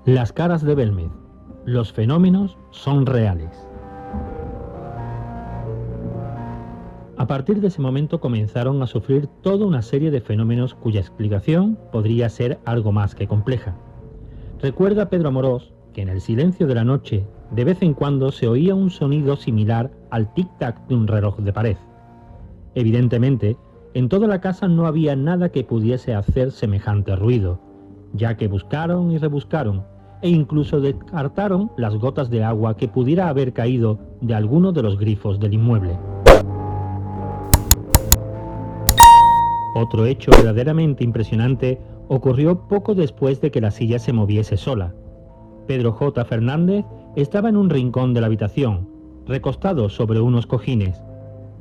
Las caras de Belmez. Los fenómenos son reales. A partir de ese momento comenzaron a sufrir toda una serie de fenómenos cuya explicación podría ser algo más que compleja. Recuerda Pedro Amorós que en el silencio de la noche de vez en cuando se oía un sonido similar al tic-tac de un reloj de pared. Evidentemente, en toda la casa no había nada que pudiese hacer semejante ruido, ya que buscaron y rebuscaron, e incluso descartaron las gotas de agua que pudiera haber caído de alguno de los grifos del inmueble. Otro hecho verdaderamente impresionante ocurrió poco después de que la silla se moviese sola. Pedro J. Fernández estaba en un rincón de la habitación, recostado sobre unos cojines.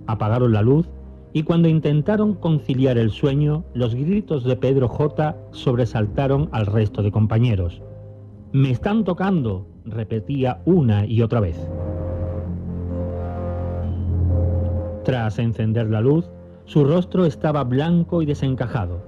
Apagaron la luz y cuando intentaron conciliar el sueño, los gritos de Pedro J. sobresaltaron al resto de compañeros. «¡Me están tocando!», repetía una y otra vez. Tras encender la luz, su rostro estaba blanco y desencajado.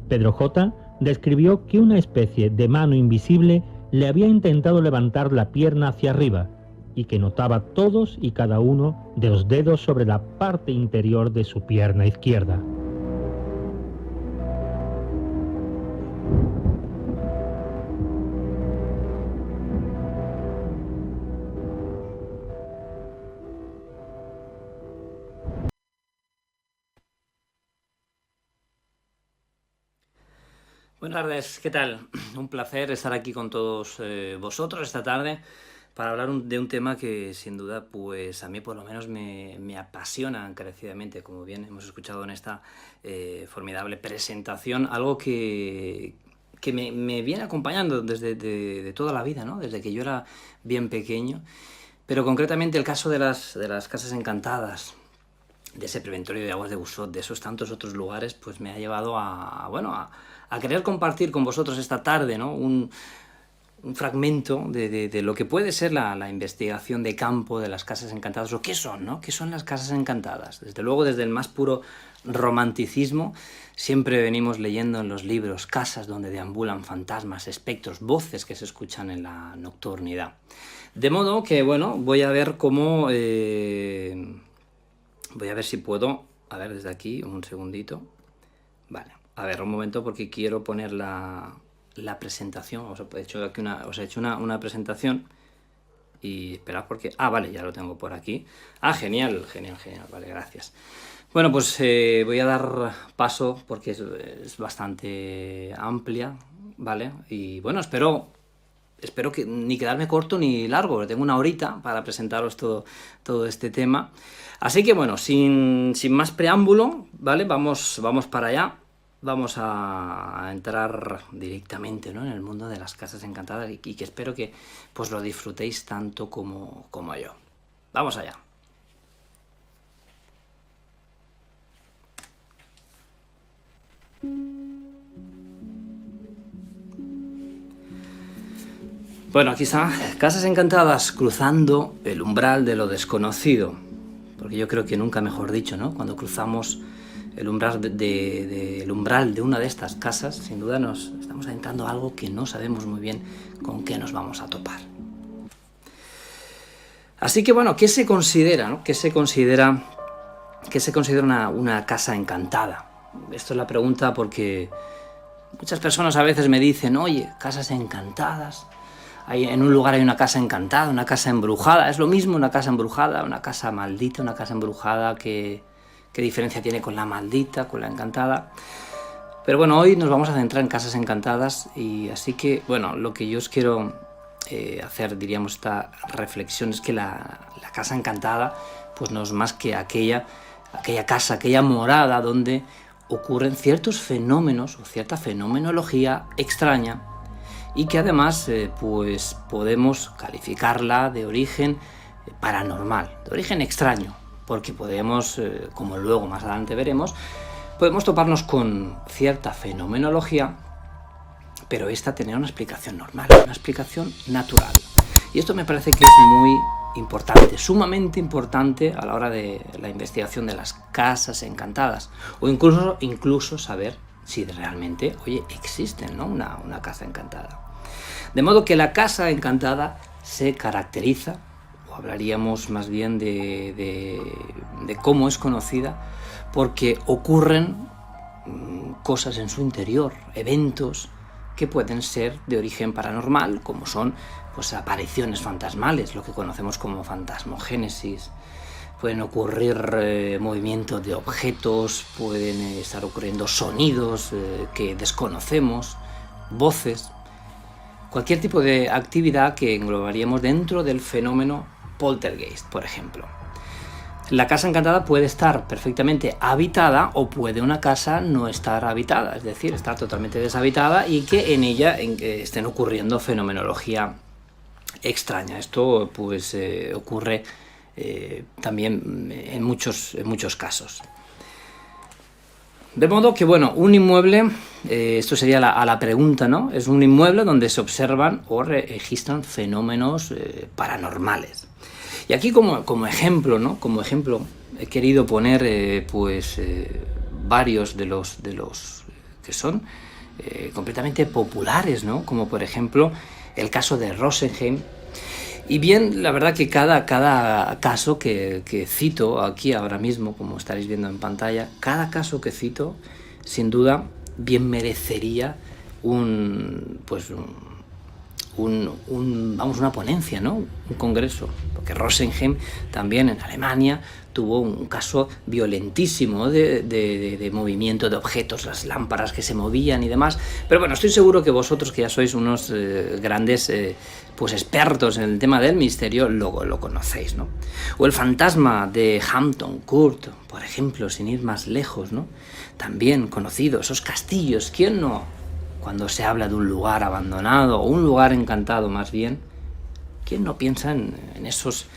Pedro J. describió que una especie de mano invisible le había intentado levantar la pierna hacia arriba y que notaba todos y cada uno de los dedos sobre la parte interior de su pierna izquierda. Buenas tardes, ¿qué tal? Un placer estar aquí con todos vosotros esta tarde para hablar de un tema que sin duda pues a mí por lo menos me apasiona encarecidamente, como bien hemos escuchado en esta formidable presentación, algo que me viene acompañando desde de toda la vida, ¿no? Desde que yo era bien pequeño, pero concretamente el caso de las casas encantadas, de ese preventorio de aguas de Busot, de esos tantos otros lugares, pues me ha llevado a querer compartir con vosotros esta tarde, ¿no? Un fragmento de lo que puede ser la investigación de campo de las casas encantadas, o qué son, ¿no? ¿Qué son las casas encantadas? Desde luego, desde el más puro romanticismo, siempre venimos leyendo en los libros casas donde deambulan fantasmas, espectros, voces que se escuchan en la nocturnidad. De modo que, bueno, voy a ver cómo... voy a ver si puedo... A ver, desde aquí, un segundito. Vale. A ver, un momento, porque quiero poner la presentación. Os he hecho aquí una presentación. Y esperad porque... Ah, vale, ya lo tengo por aquí. Ah, genial. Vale, gracias. Bueno, pues voy a dar paso porque es bastante amplia, ¿vale? Y bueno, espero que ni quedarme corto ni largo. Tengo una horita para presentaros todo este tema. Así que bueno, sin más preámbulo, ¿vale? Vamos para allá. Vamos a entrar directamente, ¿no?, en el mundo de las casas encantadas y que espero que pues lo disfrutéis tanto como yo. Vamos allá. Bueno, aquí está, casas encantadas cruzando el umbral de lo desconocido, porque yo creo que nunca mejor dicho, ¿no? Cuando cruzamos el umbral el umbral de una de estas casas, sin duda nos estamos adentrando a algo que no sabemos muy bien con qué nos vamos a topar. Así que bueno, ¿qué se considera, ¿no? ¿Qué se considera una casa encantada? Esto es la pregunta porque muchas personas a veces me dicen, oye, casas encantadas, en un lugar hay una casa encantada, una casa embrujada. Es lo mismo una casa embrujada, una casa maldita, una casa embrujada, ¿qué diferencia tiene con la maldita, con la encantada? Pero bueno, hoy nos vamos a centrar en casas encantadas y así que, bueno, lo que yo os quiero hacer, diríamos, esta reflexión es que la casa encantada pues no es más que aquella casa, aquella morada donde ocurren ciertos fenómenos o cierta fenomenología extraña y que además pues podemos calificarla de origen paranormal, de origen extraño, porque podemos, como luego más adelante veremos, podemos toparnos con cierta fenomenología, pero esta tener una explicación normal, una explicación natural. Y esto me parece que es muy importante, sumamente importante a la hora de la investigación de las casas encantadas, o incluso saber si realmente, oye, existen, ¿no? Una casa encantada. De modo que la casa encantada se caracteriza, o hablaríamos más bien de cómo es conocida, porque ocurren cosas en su interior, eventos que pueden ser de origen paranormal, como son pues apariciones fantasmales, lo que conocemos como fantasmogénesis. Pueden ocurrir movimientos de objetos, pueden estar ocurriendo sonidos que desconocemos, voces, cualquier tipo de actividad que englobaríamos dentro del fenómeno poltergeist, por ejemplo. La casa encantada puede estar perfectamente habitada o puede una casa no estar habitada, es decir, estar totalmente deshabitada y que en ella estén ocurriendo fenomenología extraña. Esto pues ocurre también en muchos casos. De modo que, bueno, un inmueble, esto sería a la pregunta, ¿no? Es un inmueble donde se observan o registran fenómenos paranormales. Y aquí como ejemplo, ¿no? Como ejemplo he querido poner varios de los que son completamente populares, ¿no? Como por ejemplo el caso de Rosenheim. Y bien, la verdad que cada caso que cito aquí ahora mismo, como estaréis viendo en pantalla, cada caso que cito, sin duda, bien merecería una ponencia, ¿no? Un congreso, porque Rosenheim también en Alemania tuvo un caso violentísimo de movimiento de objetos, las lámparas que se movían y demás. Pero bueno, estoy seguro que vosotros, que ya sois unos grandes expertos en el tema del misterio, lo conocéis, ¿no? O el fantasma de Hampton Court, por ejemplo, sin ir más lejos, ¿no? También conocido, esos castillos, ¿quién no? Cuando se habla de un lugar abandonado, o un lugar encantado más bien, ¿quién no piensa en esos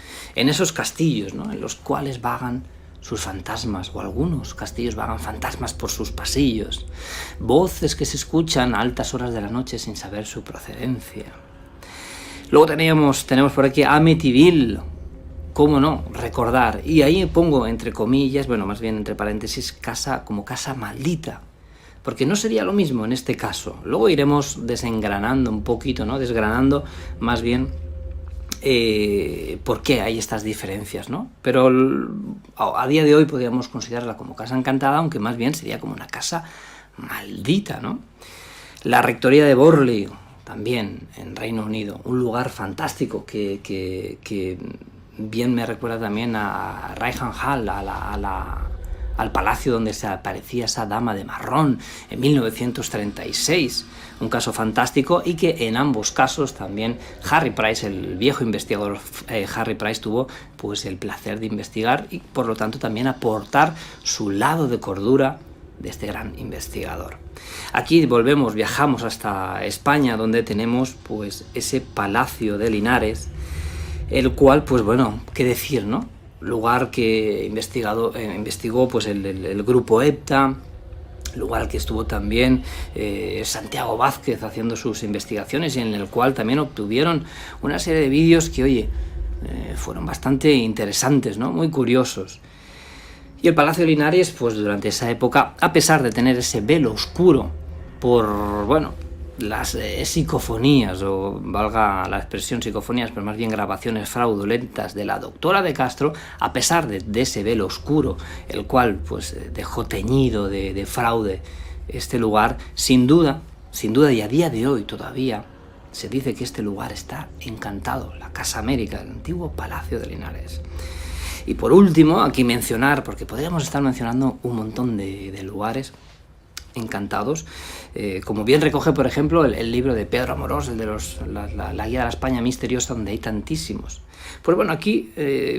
castillos, ¿no? En los cuales vagan sus fantasmas, o algunos castillos vagan fantasmas por sus pasillos, voces que se escuchan a altas horas de la noche sin saber su procedencia. Luego tenemos por aquí Amityville, cómo no recordar, y ahí pongo entre comillas, bueno, más bien entre paréntesis, casa maldita, porque no sería lo mismo en este caso. Luego iremos desengranando un poquito, ¿no? Desgranando más bien por qué hay estas diferencias, ¿no? Pero a día de hoy podríamos considerarla como casa encantada, aunque más bien sería como una casa maldita, ¿no? La rectoría de Borley, también en Reino Unido, un lugar fantástico que bien me recuerda también a Rydhan Hall, al palacio donde se aparecía esa dama de marrón en 1936, un caso fantástico, y que en ambos casos también Harry Price, el viejo investigador Harry Price, tuvo pues el placer de investigar y por lo tanto también aportar su lado de cordura de este gran investigador. Aquí viajamos hasta España, donde tenemos pues ese Palacio de Linares, el cual, pues bueno, qué decir, ¿no? Lugar que investigó pues el grupo EPTA, lugar al que estuvo también Santiago Vázquez haciendo sus investigaciones, y en el cual también obtuvieron una serie de vídeos que, oye, fueron bastante interesantes, ¿no? Muy curiosos. Y el Palacio de Linares, pues durante esa época, a pesar de tener ese velo oscuro por, bueno, las psicofonías, o valga la expresión psicofonías, pero más bien grabaciones fraudulentas de la doctora de Castro, a pesar de ese velo oscuro, el cual pues dejó teñido de fraude este lugar, sin duda, y a día de hoy todavía se dice que este lugar está encantado, la Casa América, el antiguo Palacio de Linares. Y por último, aquí mencionar, porque podríamos estar mencionando un montón de lugares encantados, como bien recoge, por ejemplo, el libro de Pedro Amorós, el de la guía de la España misteriosa, donde hay tantísimos. Pues bueno, aquí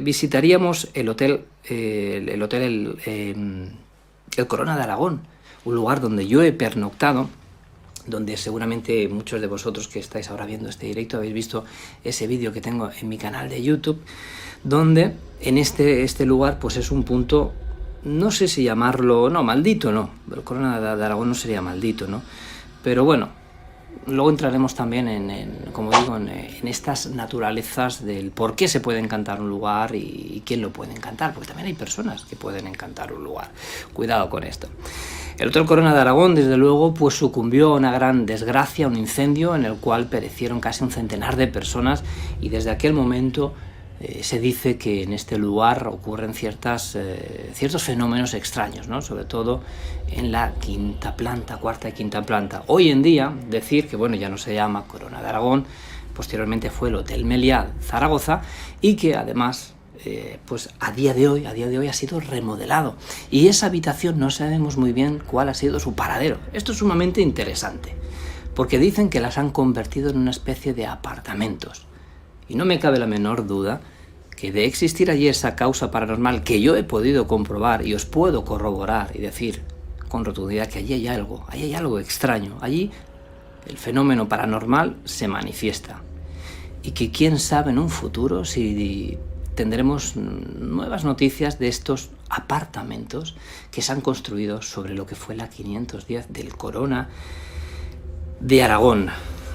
visitaríamos el hotel el Corona de Aragón, un lugar donde yo he pernoctado, donde seguramente muchos de vosotros que estáis ahora viendo este directo habéis visto ese vídeo que tengo en mi canal de YouTube, donde en este lugar pues es un punto, no sé si llamarlo, no, maldito no, el Corona de Aragón no sería maldito, ¿no? Pero bueno, luego entraremos también como digo, en estas naturalezas del por qué se puede encantar un lugar y quién lo puede encantar, porque también hay personas que pueden encantar un lugar. Cuidado con esto. El Hotel Corona de Aragón, desde luego, pues sucumbió a una gran desgracia, un incendio en el cual perecieron casi un centenar de personas, y desde aquel momento se dice que en este lugar ocurren ciertos fenómenos extraños, ¿no? Sobre todo en la cuarta y quinta planta. Hoy en día, decir que bueno, ya no se llama Corona de Aragón, posteriormente fue el Hotel Meliá Zaragoza, y que además pues a día de hoy ha sido remodelado, y esa habitación no sabemos muy bien cuál ha sido su paradero. Esto es sumamente interesante, porque dicen que las han convertido en una especie de apartamentos. Y no me cabe la menor duda que de existir allí esa causa paranormal que yo he podido comprobar y os puedo corroborar y decir con rotundidad que allí hay algo extraño. Allí el fenómeno paranormal se manifiesta. Y que quién sabe en un futuro si tendremos nuevas noticias de estos apartamentos que se han construido sobre lo que fue la 510 del Corona de Aragón.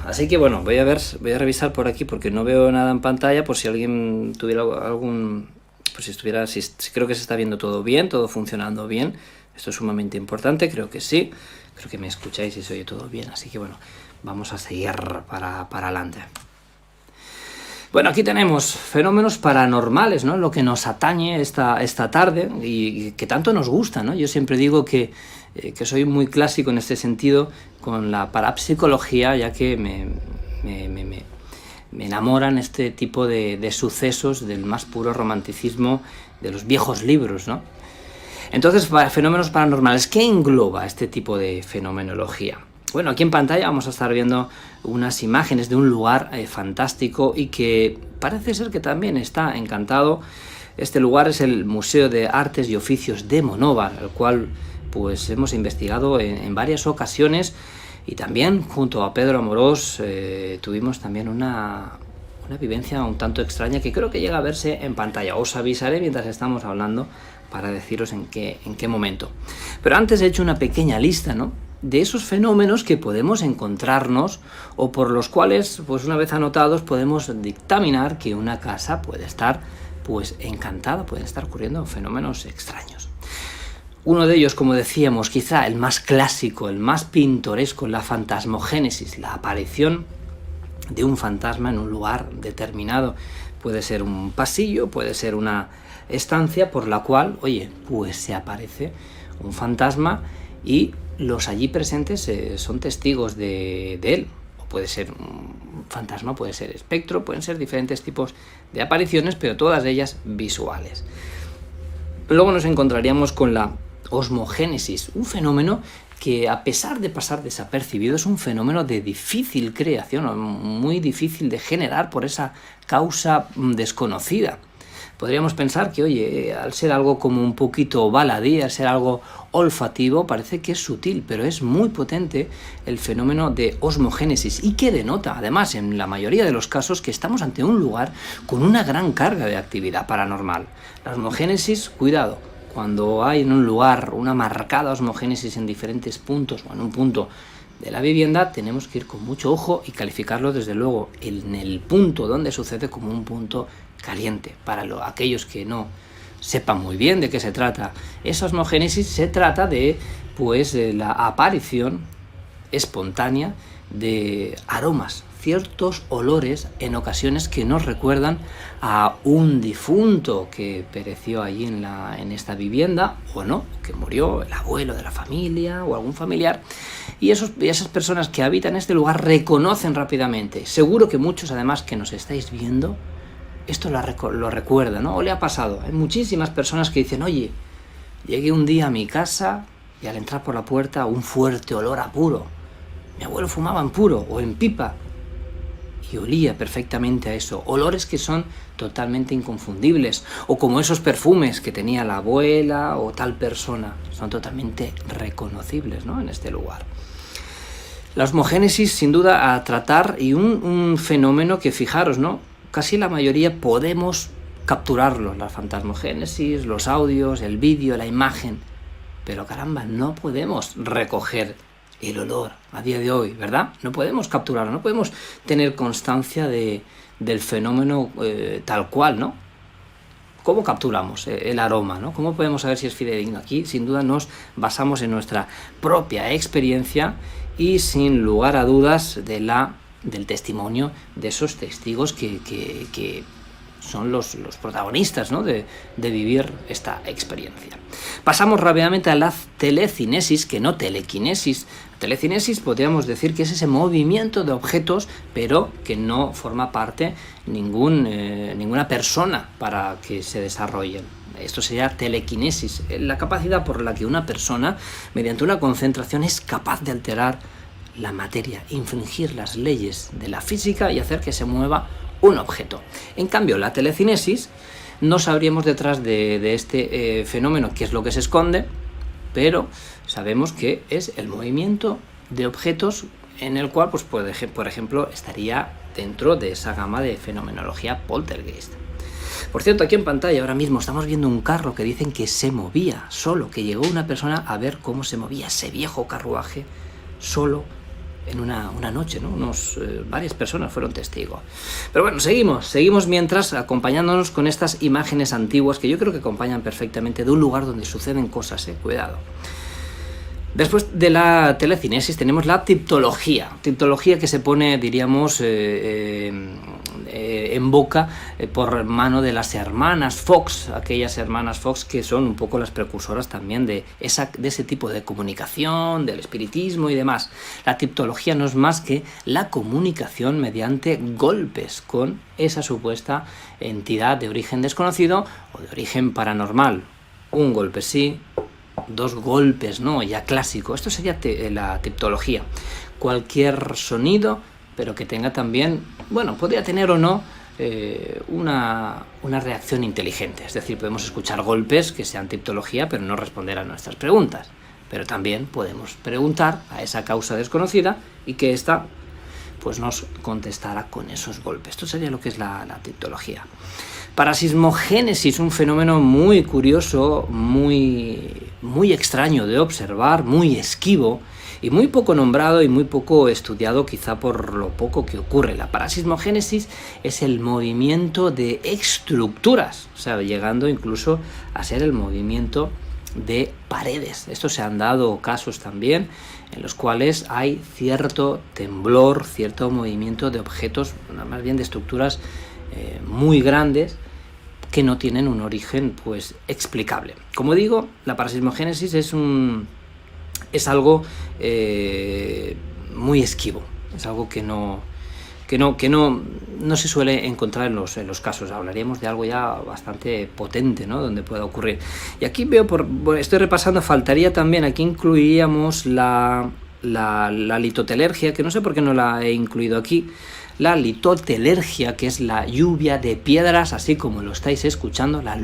Así que bueno, voy a revisar por aquí porque no veo nada en pantalla, por si alguien tuviera algún... Pues si creo que se está viendo todo bien, todo funcionando bien. Esto es sumamente importante, creo que sí. Creo que me escucháis y se oye todo bien, así que bueno, vamos a seguir para adelante. Bueno, aquí tenemos fenómenos paranormales, ¿no? Lo que nos atañe esta tarde y que tanto nos gusta, ¿no? Yo siempre digo que soy muy clásico en este sentido con la parapsicología, ya que me enamoran este tipo de sucesos del más puro romanticismo de los viejos libros, ¿no? Entonces, fenómenos paranormales, ¿qué engloba este tipo de fenomenología? Bueno, aquí en pantalla vamos a estar viendo unas imágenes de un lugar fantástico y que parece ser que también está encantado. Este lugar es el Museo de Artes y Oficios de Monóvar, el cual pues hemos investigado en varias ocasiones, y también junto a Pedro Amorós tuvimos también una vivencia un tanto extraña que creo que llega a verse en pantalla. Os avisaré mientras estamos hablando para deciros en qué momento. Pero antes he hecho una pequeña lista, ¿no?, de esos fenómenos que podemos encontrarnos o por los cuales, pues una vez anotados, podemos dictaminar que una casa puede estar pues encantada, pueden estar ocurriendo fenómenos extraños. Uno de ellos, como decíamos, quizá el más clásico, el más pintoresco, la fantasmogénesis, la aparición de un fantasma en un lugar determinado. Puede ser un pasillo, puede ser una estancia por la cual, oye, pues se aparece un fantasma y los allí presentes son testigos de él. O puede ser un fantasma, puede ser espectro, pueden ser diferentes tipos de apariciones, pero todas ellas visuales. Luego nos encontraríamos con la osmogénesis, un fenómeno que, a pesar de pasar desapercibido, es un fenómeno de difícil creación, muy difícil de generar por esa causa desconocida. Podríamos pensar que, oye, al ser algo como un poquito baladí, al ser algo olfativo, parece que es sutil, pero es muy potente el fenómeno de osmogénesis, y que denota, además, en la mayoría de los casos, que estamos ante un lugar con una gran carga de actividad paranormal. La osmogénesis, cuidado, cuando hay en un lugar una marcada osmogénesis en diferentes puntos o en un punto de la vivienda, tenemos que ir con mucho ojo y calificarlo, desde luego, en el punto donde sucede como un punto caliente. Para aquellos que no sepan muy bien de qué se trata esa osmogénesis, se trata de la aparición espontánea de aromas, ciertos olores en ocasiones que nos recuerdan a un difunto que pereció allí en esta vivienda, o no, que murió el abuelo de la familia o algún familiar, y esas personas que habitan este lugar reconocen rápidamente. Seguro que muchos, además, que nos estáis viendo, esto lo recuerda, ¿no? O le ha pasado. Hay muchísimas personas que dicen, oye, llegué un día a mi casa y al entrar por la puerta un fuerte olor a puro. Mi abuelo fumaba en puro o en pipa y olía perfectamente a eso. Olores que son totalmente inconfundibles. O como esos perfumes que tenía la abuela o tal persona. Son totalmente reconocibles, ¿no?, en este lugar. La osmogénesis, sin duda, a tratar, y un fenómeno que, fijaros, ¿no?, casi la mayoría podemos capturarlo, la fantasmogénesis, los audios, el vídeo, la imagen, pero caramba, no podemos recoger el olor a día de hoy, ¿verdad? No podemos capturarlo, no podemos tener constancia del fenómeno tal cual, ¿no? ¿Cómo capturamos el aroma, ¿no? ¿Cómo podemos saber si es fidedigno? Aquí, sin duda, nos basamos en nuestra propia experiencia y, sin lugar a dudas, del testimonio de esos testigos que son los protagonistas, ¿no? de vivir esta experiencia. Pasamos rápidamente a la telecinesis, que no telequinesis. Telecinesis podríamos decir que es ese movimiento de objetos, pero que no forma parte ninguna persona para que se desarrollen. Esto sería telequinesis, la capacidad por la que una persona, mediante una concentración, es capaz de alterar la materia, infringir las leyes de la física y hacer que se mueva un objeto. En cambio, la telecinesis, no sabríamos detrás de este fenómeno qué es lo que se esconde, pero sabemos que es el movimiento de objetos en el cual, pues, por ejemplo, estaría dentro de esa gama de fenomenología poltergeist. Por cierto, aquí en pantalla ahora mismo estamos viendo un carro que dicen que se movía solo, que llegó una persona a ver cómo se movía ese viejo carruaje solo en una noche, ¿no? Varias personas fueron testigos. Pero bueno, seguimos mientras acompañándonos con estas imágenes antiguas que yo creo que acompañan perfectamente de un lugar donde suceden cosas, cuidado. Después de la telecinesis tenemos la tiptología que se pone, diríamos, en boca por mano de las hermanas Fox, aquellas hermanas Fox que son un poco las precursoras también de ese tipo de comunicación, del espiritismo y demás. La tiptología no es más que la comunicación mediante golpes con esa supuesta entidad de origen desconocido o de origen paranormal. Un golpe sí, 2 golpes no, ya clásico. Esto sería la tiptología. Cualquier sonido, pero que tenga también, bueno, podría tener o no una reacción inteligente. Es decir, podemos escuchar golpes que sean tiptología, pero no responder a nuestras preguntas. Pero también podemos preguntar a esa causa desconocida y que ésta, pues, nos contestara con esos golpes. Esto sería lo que es la tiptología. Parasismogénesis, un fenómeno muy curioso, muy extraño de observar, muy esquivo y muy poco nombrado y muy poco estudiado, quizá por lo poco que ocurre. La parasismogénesis es el movimiento de estructuras, o sea, llegando incluso a ser el movimiento de paredes. Esto se han dado casos también en los cuales hay cierto temblor, cierto movimiento de objetos, más bien de estructuras muy grandes, que no tienen un origen, pues, explicable. Como digo, la parasismogénesis es algo muy esquivo, es algo que no se suele encontrar en los casos. Hablaríamos de algo ya bastante potente, ¿no?, donde pueda ocurrir. Y aquí veo, estoy repasando, faltaría también, aquí incluiríamos la litotelergia, que no sé por qué no la he incluido aquí. La litotelergia, que es la lluvia de piedras, así como lo estáis escuchando, la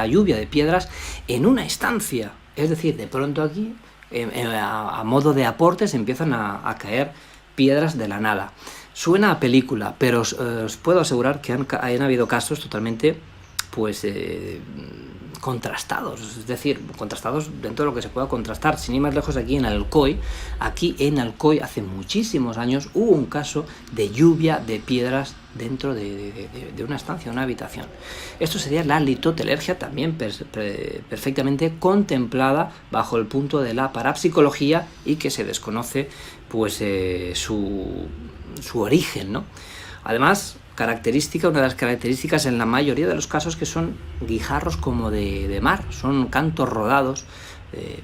lluvia de piedras en una estancia. Es decir, de pronto aquí, a modo de aportes, empiezan a caer piedras de la nada. Suena a película, pero os puedo asegurar que han habido casos totalmente, pues, contrastados, es decir, contrastados dentro de lo que se pueda contrastar. Sin ir más lejos, aquí en Alcoy hace muchísimos años hubo un caso de lluvia de piedras dentro de una estancia, una habitación. Esto sería la litotelergia, también perfectamente contemplada bajo el punto de la parapsicología y que se desconoce, pues, su origen, ¿no? Además, una de las características en la mayoría de los casos, que son guijarros como de mar, son cantos rodados,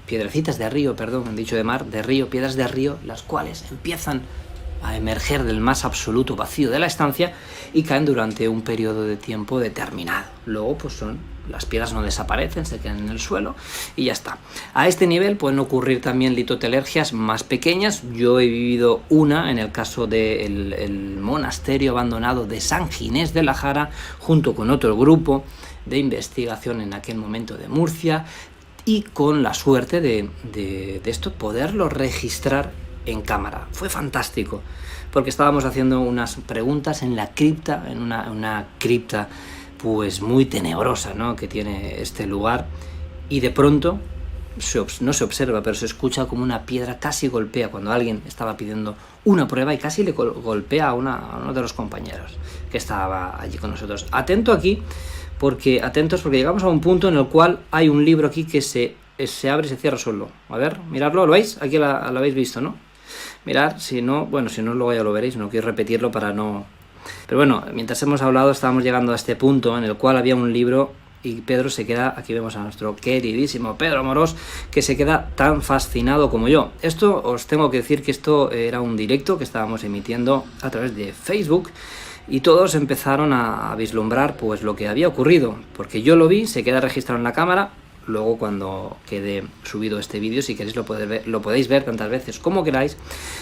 piedrecitas de río, han dicho de mar, de río, piedras de río, las cuales empiezan a emerger del más absoluto vacío de la estancia y caen durante un periodo de tiempo determinado. Luego, pues, las piedras no desaparecen, se quedan en el suelo y ya está. A este nivel pueden ocurrir también litotelergias más pequeñas. Yo he vivido una en el caso del monasterio abandonado de San Ginés de la Jara, junto con otro grupo de investigación en aquel momento de Murcia, y con la suerte de esto poderlo registrar en cámara. Fue fantástico, porque estábamos haciendo unas preguntas en la cripta, en una cripta, pues, muy tenebrosa, ¿no?, que tiene este lugar, y de pronto no se observa, pero se escucha como una piedra casi golpea cuando alguien estaba pidiendo una prueba y casi le golpea a uno de los compañeros que estaba allí con nosotros. Atentos porque llegamos a un punto en el cual hay un libro aquí que se abre y se cierra solo. A ver, miradlo, ¿lo veis? Aquí lo habéis visto, ¿no? Mirad, si no luego ya lo veréis, no quiero repetirlo para no... Pero bueno, mientras hemos hablado estábamos llegando a este punto en el cual había un libro y Pedro se queda, aquí vemos a nuestro queridísimo Pedro Amorós, que se queda tan fascinado como yo. Esto, os tengo que decir que esto era un directo que estábamos emitiendo a través de Facebook y todos empezaron a vislumbrar pues lo que había ocurrido, porque yo lo vi, se queda registrado en la cámara. Luego cuando quede subido este vídeo, si queréis lo podéis ver tantas veces como queráis,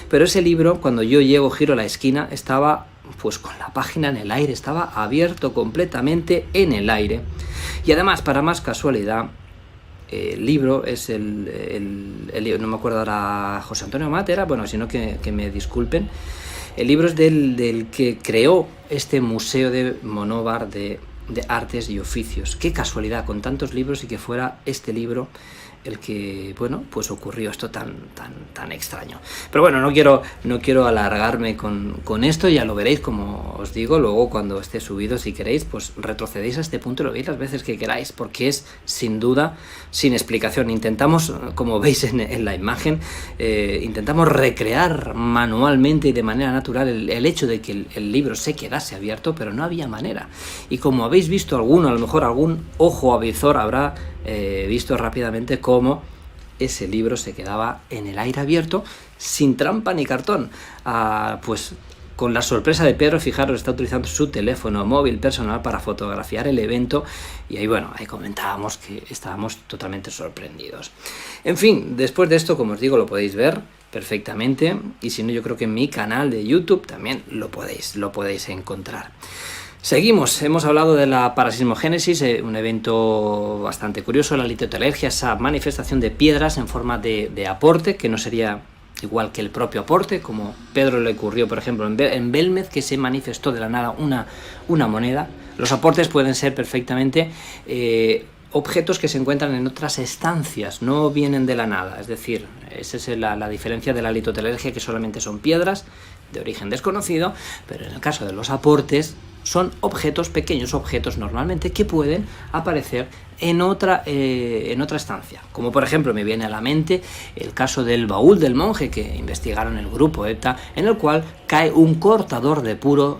pero ese libro, cuando yo giro la esquina, estaba pues con la página en el aire, estaba abierto completamente en el aire. Y además, para más casualidad, el libro es no me acuerdo ahora, José Antonio Matera, bueno, sino que me disculpen, el libro es del que creó este museo de Monóvar de artes y oficios. Qué casualidad, con tantos libros, y que fuera este libro el que, bueno, pues ocurrió esto tan extraño. Pero bueno, no quiero alargarme con esto, ya lo veréis, como os digo, luego cuando esté subido, si queréis, pues retrocedéis a este punto y lo veis las veces que queráis, porque es, sin duda, sin explicación. Intentamos, como veis en la imagen, intentamos recrear manualmente y de manera natural el hecho de que el libro se quedase abierto, pero no había manera. Y como habéis visto a lo mejor algún ojo avizor habrá visto rápidamente cómo ese libro se quedaba en el aire abierto, sin trampa ni cartón. Pues con la sorpresa de Pedro, fijaros, está utilizando su teléfono móvil personal para fotografiar el evento, y ahí comentábamos que estábamos totalmente sorprendidos. En fin, después de esto, como os digo, lo podéis ver perfectamente, y si no, yo creo que en mi canal de YouTube también lo podéis encontrar. Seguimos, hemos hablado de la parasismogénesis, un evento bastante curioso, la litotelergia, esa manifestación de piedras en forma de aporte, que no sería igual que el propio aporte, como Pedro le ocurrió, por ejemplo, en Belmez, que se manifestó de la nada una moneda. Los aportes pueden ser perfectamente objetos que se encuentran en otras estancias, no vienen de la nada, es decir, esa es la diferencia de la litotelergia, que solamente son piedras de origen desconocido, pero en el caso de los aportes son pequeños objetos normalmente, que pueden aparecer en otra estancia, como por ejemplo me viene a la mente el caso del baúl del monje que investigaron el grupo ETA, en el cual cae un cortador de puros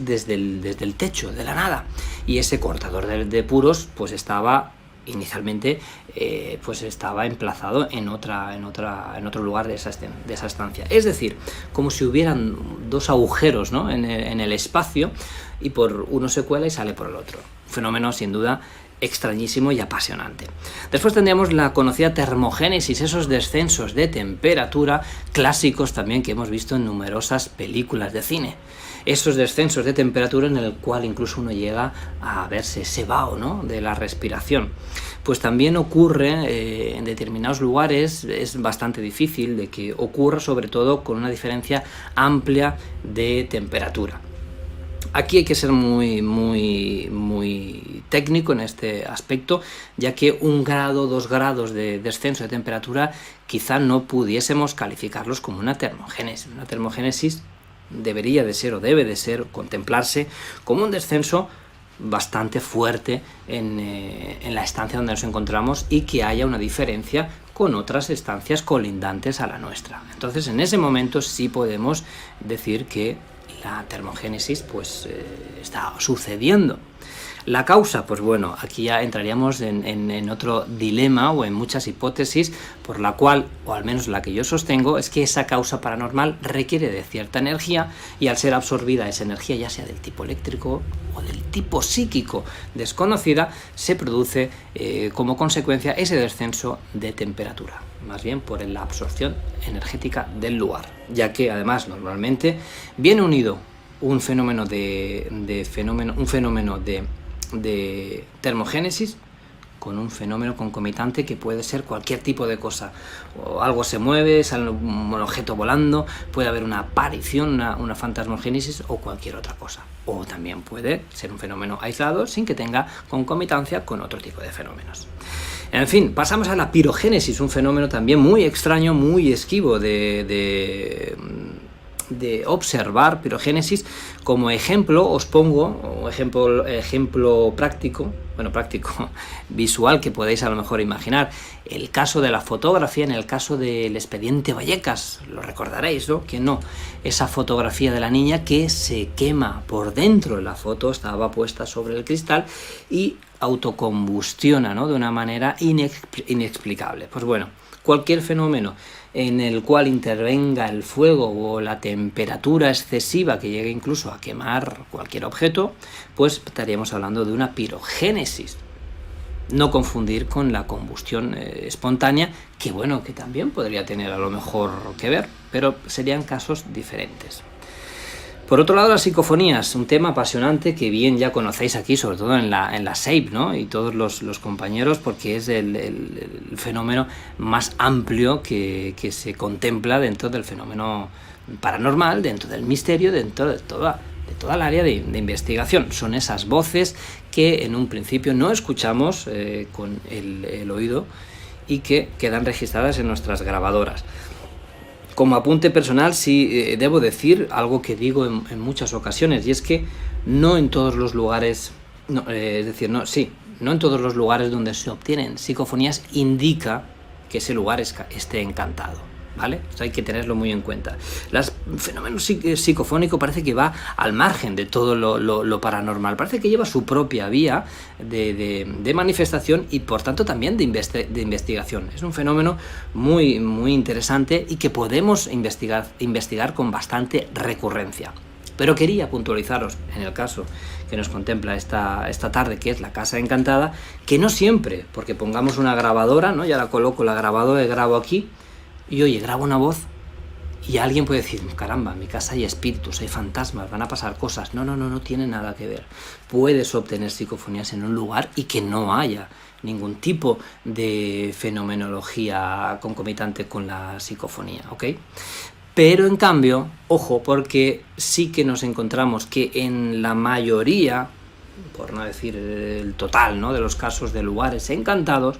desde el techo, de la nada, y ese cortador de puros pues estaba inicialmente estaba emplazado en otro lugar de esa estancia. Es decir, como si hubieran dos agujeros, ¿no?, en el espacio, y por uno se cuela y sale por el otro. Fenómeno sin duda extrañísimo y apasionante. Después tendríamos la conocida termogénesis, esos descensos de temperatura clásicos también que hemos visto en numerosas películas de cine. Esos descensos de temperatura en el cual incluso uno llega a verse ese vaho, ¿no?, de la respiración. Pues también ocurre en determinados lugares, es bastante difícil de que ocurra, sobre todo con una diferencia amplia de temperatura. Aquí hay que ser muy técnico en este aspecto, ya que 1 grado, 2 grados de descenso de temperatura quizá no pudiésemos calificarlos como una termogénesis. Una termogénesis debería de ser, o debe de ser, contemplarse como un descenso bastante fuerte en la estancia donde nos encontramos, y que haya una diferencia con otras estancias colindantes a la nuestra. Entonces, en ese momento sí podemos decir que la termogénesis pues está sucediendo. La causa, pues bueno, aquí ya entraríamos en otro dilema, o en muchas hipótesis, por la cual, o al menos la que yo sostengo, es que esa causa paranormal requiere de cierta energía, y al ser absorbida esa energía, ya sea del tipo eléctrico o del tipo psíquico desconocida, se produce como consecuencia ese descenso de temperatura, más bien por la absorción energética del lugar, ya que además normalmente viene unido un fenómeno de termogénesis con un fenómeno concomitante que puede ser cualquier tipo de cosa. O algo se mueve, sale un objeto volando, puede haber una aparición, una fantasmogénesis o cualquier otra cosa. O también puede ser un fenómeno aislado sin que tenga concomitancia con otro tipo de fenómenos. En fin, pasamos a la pirogénesis, un fenómeno también muy extraño, muy esquivo de observar. Pirogénesis, como ejemplo os pongo un ejemplo práctico, visual, que podéis a lo mejor imaginar. El caso de la fotografía, en el caso del expediente Vallecas, lo recordaréis, ¿no? Que no, esa fotografía de la niña que se quema por dentro. La foto estaba puesta sobre el cristal y autocombustiona, ¿no? De una manera inexplicable. Pues bueno, cualquier fenómeno en el cual intervenga el fuego o la temperatura excesiva que llegue incluso a quemar cualquier objeto, pues estaríamos hablando de una pirogénesis. No confundir con la combustión espontánea, que bueno, que también podría tener a lo mejor que ver, pero serían casos diferentes. Por otro lado, las psicofonías, un tema apasionante que bien ya conocéis aquí, sobre todo en la SEIP, ¿no? Y todos los compañeros, porque es el fenómeno más amplio que se contempla dentro del fenómeno paranormal, dentro del misterio, dentro de toda el área de investigación. Son esas voces que en un principio no escuchamos con el oído y que quedan registradas en nuestras grabadoras. Como apunte personal, sí debo decir algo que digo en muchas ocasiones, y es que no en todos los lugares, no en todos los lugares donde se obtienen psicofonías indica que ese lugar esté encantado, ¿vale? Esto hay que tenerlo muy en cuenta. El fenómeno psicofónico parece que va al margen de todo lo paranormal, parece que lleva su propia vía de manifestación y por tanto también de investigación. Es un fenómeno muy, muy interesante y que podemos investigar con bastante recurrencia. Pero quería puntualizaros, en el caso que nos contempla esta tarde, que es la Casa Encantada, que no siempre, porque pongamos una grabadora, ¿no? Ya la coloco la grabadora y grabo aquí, y oye, grabo una voz y alguien puede decir, caramba, en mi casa hay espíritus, hay fantasmas, van a pasar cosas. No tiene nada que ver. Puedes obtener psicofonías en un lugar y que no haya ningún tipo de fenomenología concomitante con la psicofonía, ¿ok? Pero en cambio, ojo, porque sí que nos encontramos que en la mayoría, por no decir el total, ¿no?, de los casos de lugares encantados,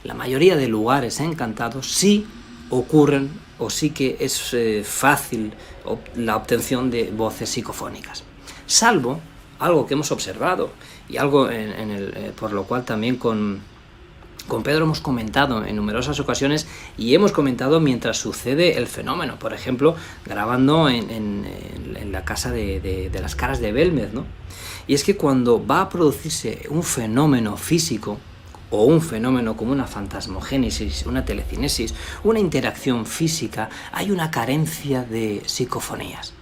la mayoría de lugares encantados sí ocurren o sí que es fácil la obtención de voces psicofónicas, salvo algo que hemos observado y algo por lo cual también con Pedro hemos comentado en numerosas ocasiones y hemos comentado mientras sucede el fenómeno, por ejemplo, grabando en la casa de las caras de Belmez, ¿no? Y es que cuando va a producirse un fenómeno físico, o un fenómeno como una fantasmogénesis, una telecinesis, una interacción física, hay una carencia de psicofonías.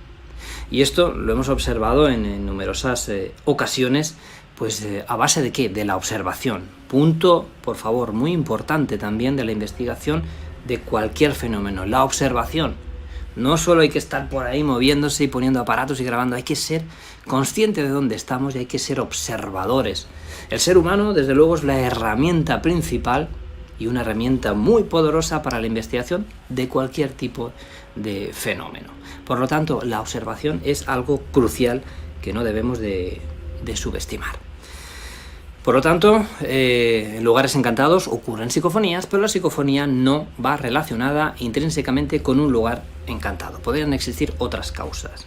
Y esto lo hemos observado en numerosas ocasiones, pues a base de ¿qué? De la observación. Punto, por favor, muy importante también de la investigación de cualquier fenómeno, la observación. No solo hay que estar por ahí moviéndose y poniendo aparatos y grabando, hay que ser consciente de dónde estamos y hay que ser observadores. El ser humano, desde luego, es la herramienta principal y una herramienta muy poderosa para la investigación de cualquier tipo de fenómeno. Por lo tanto, la observación es algo crucial que no debemos de subestimar. Por lo tanto, en lugares encantados ocurren psicofonías, pero la psicofonía no va relacionada intrínsecamente con un lugar encantado. Podrían existir otras causas.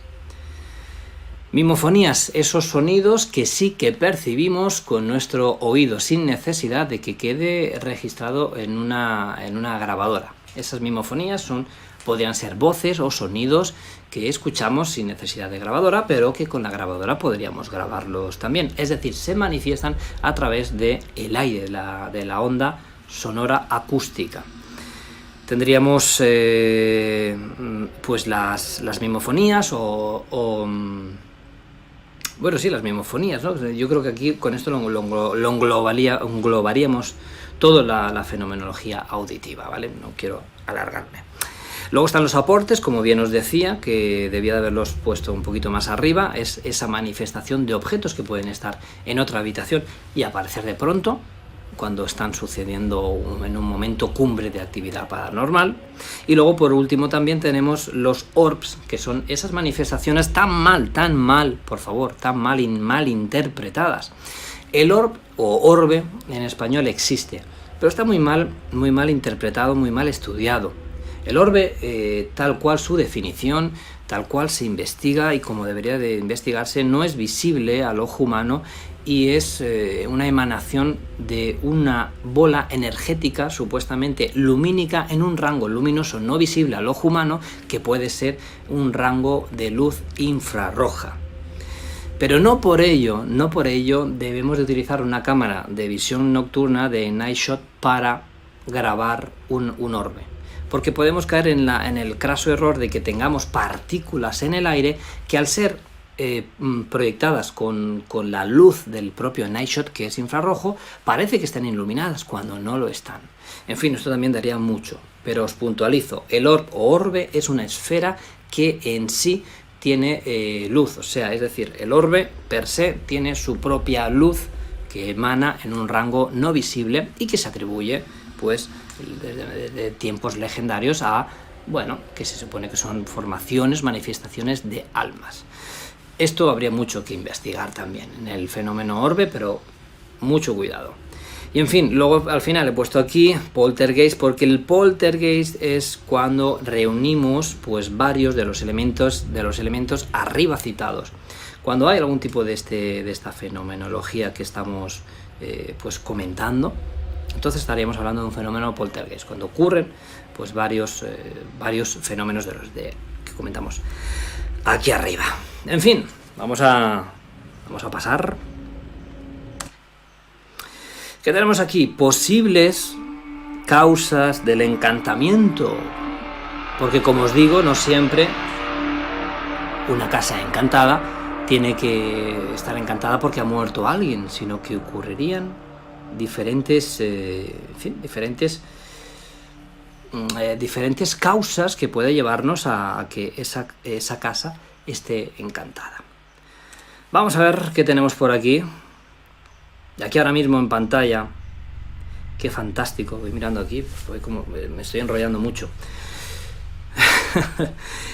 Mimofonías, esos sonidos que sí que percibimos con nuestro oído, sin necesidad de que quede registrado en una grabadora. Esas mimofonías podrían ser voces o sonidos que escuchamos sin necesidad de grabadora, pero que con la grabadora podríamos grabarlos también. Es decir, se manifiestan a través del aire, de la onda sonora acústica. Tendríamos pues las mimofonías las mimofonías, ¿no? Yo creo que aquí con esto lo englobaríamos toda la fenomenología auditiva, ¿vale? No quiero alargarme. Luego están los aportes, como bien os decía, que debía de haberlos puesto un poquito más arriba, es esa manifestación de objetos que pueden estar en otra habitación y aparecer de pronto, cuando están sucediendo en un momento cumbre de actividad paranormal. Y luego, por último, también tenemos los orbs, que son esas manifestaciones tan mal, por favor, tan mal interpretadas. El orb o orbe en español existe, pero está muy mal interpretado, muy mal estudiado. El orbe, tal cual su definición, tal cual se investiga y como debería de investigarse, no es visible al ojo humano y es una emanación de una bola energética supuestamente lumínica en un rango luminoso no visible al ojo humano, que puede ser un rango de luz infrarroja. Pero no por ello debemos de utilizar una cámara de visión nocturna de Night Shot para grabar un orbe. Porque podemos caer en el craso error de que tengamos partículas en el aire que, al ser proyectadas con la luz del propio Night Shot, que es infrarrojo, parece que están iluminadas cuando no lo están. En fin, esto también daría mucho, pero os puntualizo: el orb o orbe es una esfera que en sí tiene luz, o sea, es decir, el orbe per se tiene su propia luz que emana en un rango no visible y que se atribuye, pues, de tiempos legendarios a, bueno, que se supone que son formaciones, manifestaciones de almas. Esto habría mucho que investigar también en el fenómeno orbe, pero mucho cuidado. Y en fin, luego al final he puesto aquí poltergeist, porque el poltergeist es cuando reunimos pues varios de los elementos arriba citados. Cuando hay algún tipo de esta fenomenología que estamos pues comentando, entonces estaríamos hablando de un fenómeno poltergeist, cuando ocurren pues varios fenómenos de los que comentamos aquí arriba. En fin, vamos a pasar. ¿Qué tenemos aquí? Posibles causas del encantamiento. Porque, como os digo, no siempre una casa encantada tiene que estar encantada porque ha muerto alguien, sino que ocurrirían diferentes causas que puede llevarnos a que esa casa esté encantada. Vamos a ver qué tenemos por aquí. Y aquí ahora mismo en pantalla, qué fantástico, voy mirando aquí, como me estoy enrollando mucho.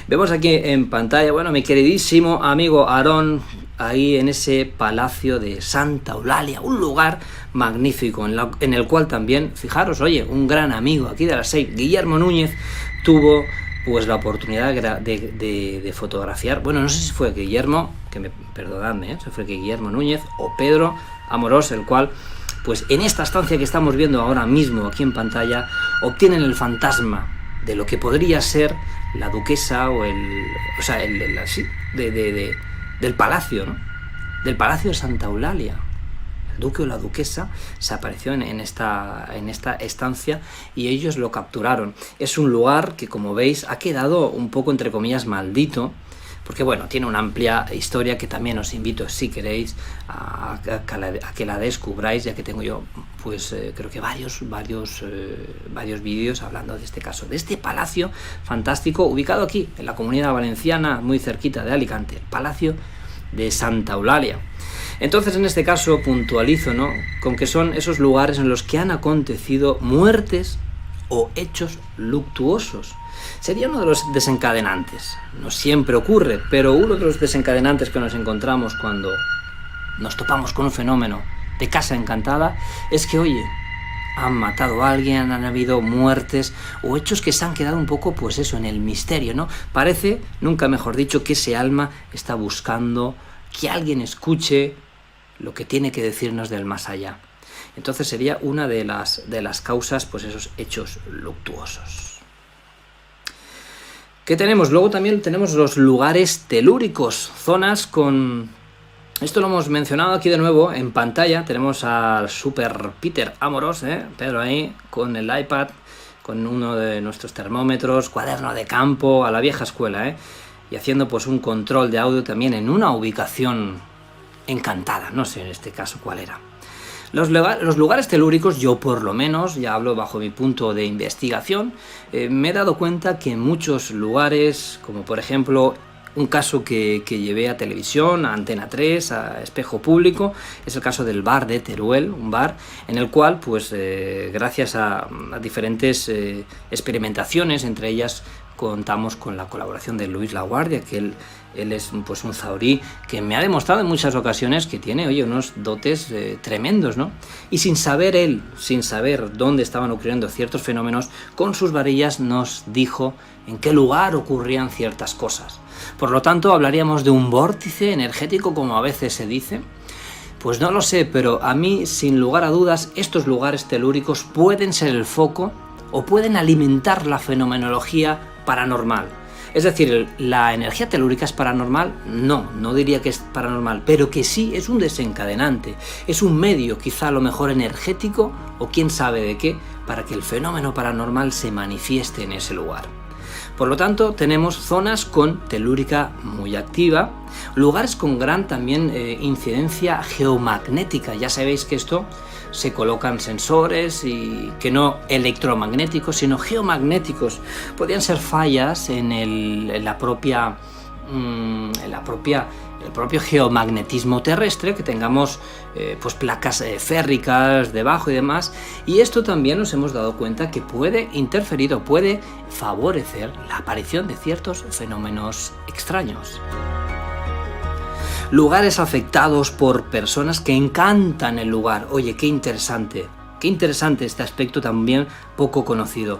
Vemos aquí en pantalla, bueno, mi queridísimo amigo Aarón, ahí en ese palacio de Santa Eulalia, un lugar magnífico en el cual también, fijaros, oye, un gran amigo aquí de la SEIP, Guillermo Núñez, tuvo pues la oportunidad de fotografiar. Bueno, no sé si fue Guillermo, perdonadme, si fue Guillermo Núñez o Pedro Amorós, el cual, pues en esta estancia que estamos viendo ahora mismo aquí en pantalla, obtienen el fantasma de lo que podría ser la duquesa del palacio, ¿no? Del palacio de Santa Eulalia. El duque o la duquesa se apareció en esta estancia y ellos lo capturaron. Es un lugar que, como veis, ha quedado un poco, entre comillas, maldito, porque, bueno, tiene una amplia historia que también os invito, si queréis, a que la descubráis, ya que tengo yo, pues, creo que varios vídeos hablando de este caso, de este palacio fantástico, ubicado aquí, en la Comunidad Valenciana, muy cerquita de Alicante, el Palacio de Santa Eulalia. Entonces, en este caso, puntualizo, ¿no?, con que son esos lugares en los que han acontecido muertes o hechos luctuosos. Sería uno de los desencadenantes. No siempre ocurre, pero uno de los desencadenantes que nos encontramos cuando nos topamos con un fenómeno de casa encantada es que, oye, han matado a alguien, han habido muertes o hechos que se han quedado un poco, pues eso, en el misterio, ¿no? Parece, nunca mejor dicho, que ese alma está buscando que alguien escuche lo que tiene que decirnos del más allá. Entonces sería una de las causas, pues esos hechos luctuosos. ¿Qué tenemos? Luego también tenemos los lugares telúricos, zonas con... Esto lo hemos mencionado aquí de nuevo en pantalla. Tenemos al super Peter Amorós, Pedro ahí, con el iPad, con uno de nuestros termómetros, cuaderno de campo, a la vieja escuela, y haciendo pues un control de audio también en una ubicación encantada. No sé en este caso cuál era. Los lugares telúricos, yo por lo menos, ya hablo bajo mi punto de investigación, me he dado cuenta que en muchos lugares, como por ejemplo Un caso que llevé a televisión, a Antena 3, a Espejo Público, es el caso del bar de Teruel, un bar en el cual, pues gracias a diferentes experimentaciones, entre ellas contamos con la colaboración de Luis Laguardia, que él es pues un zahorí que me ha demostrado en muchas ocasiones que tiene, unos dotes tremendos, ¿no? Y sin saber dónde estaban ocurriendo ciertos fenómenos, con sus varillas nos dijo en qué lugar ocurrían ciertas cosas. Por lo tanto, hablaríamos de un vórtice energético, como a veces se dice. Pues no lo sé, pero a mí, sin lugar a dudas, estos lugares telúricos pueden ser el foco o pueden alimentar la fenomenología paranormal. Es decir, ¿la energía telúrica es paranormal? No diría que es paranormal, pero que sí es un desencadenante, es un medio, quizá a lo mejor energético o quién sabe de qué, para que el fenómeno paranormal se manifieste en ese lugar. Por lo tanto, tenemos zonas con telúrica muy activa, lugares con gran también incidencia geomagnética. Ya sabéis que esto se colocan sensores y que no electromagnéticos, sino geomagnéticos. Podrían ser fallas en el propio geomagnetismo terrestre, que tengamos pues placas férricas debajo y demás, y esto también nos hemos dado cuenta que puede interferir o puede favorecer la aparición de ciertos fenómenos extraños. Lugares afectados por personas que encantan el lugar. Oye, qué interesante este aspecto también poco conocido.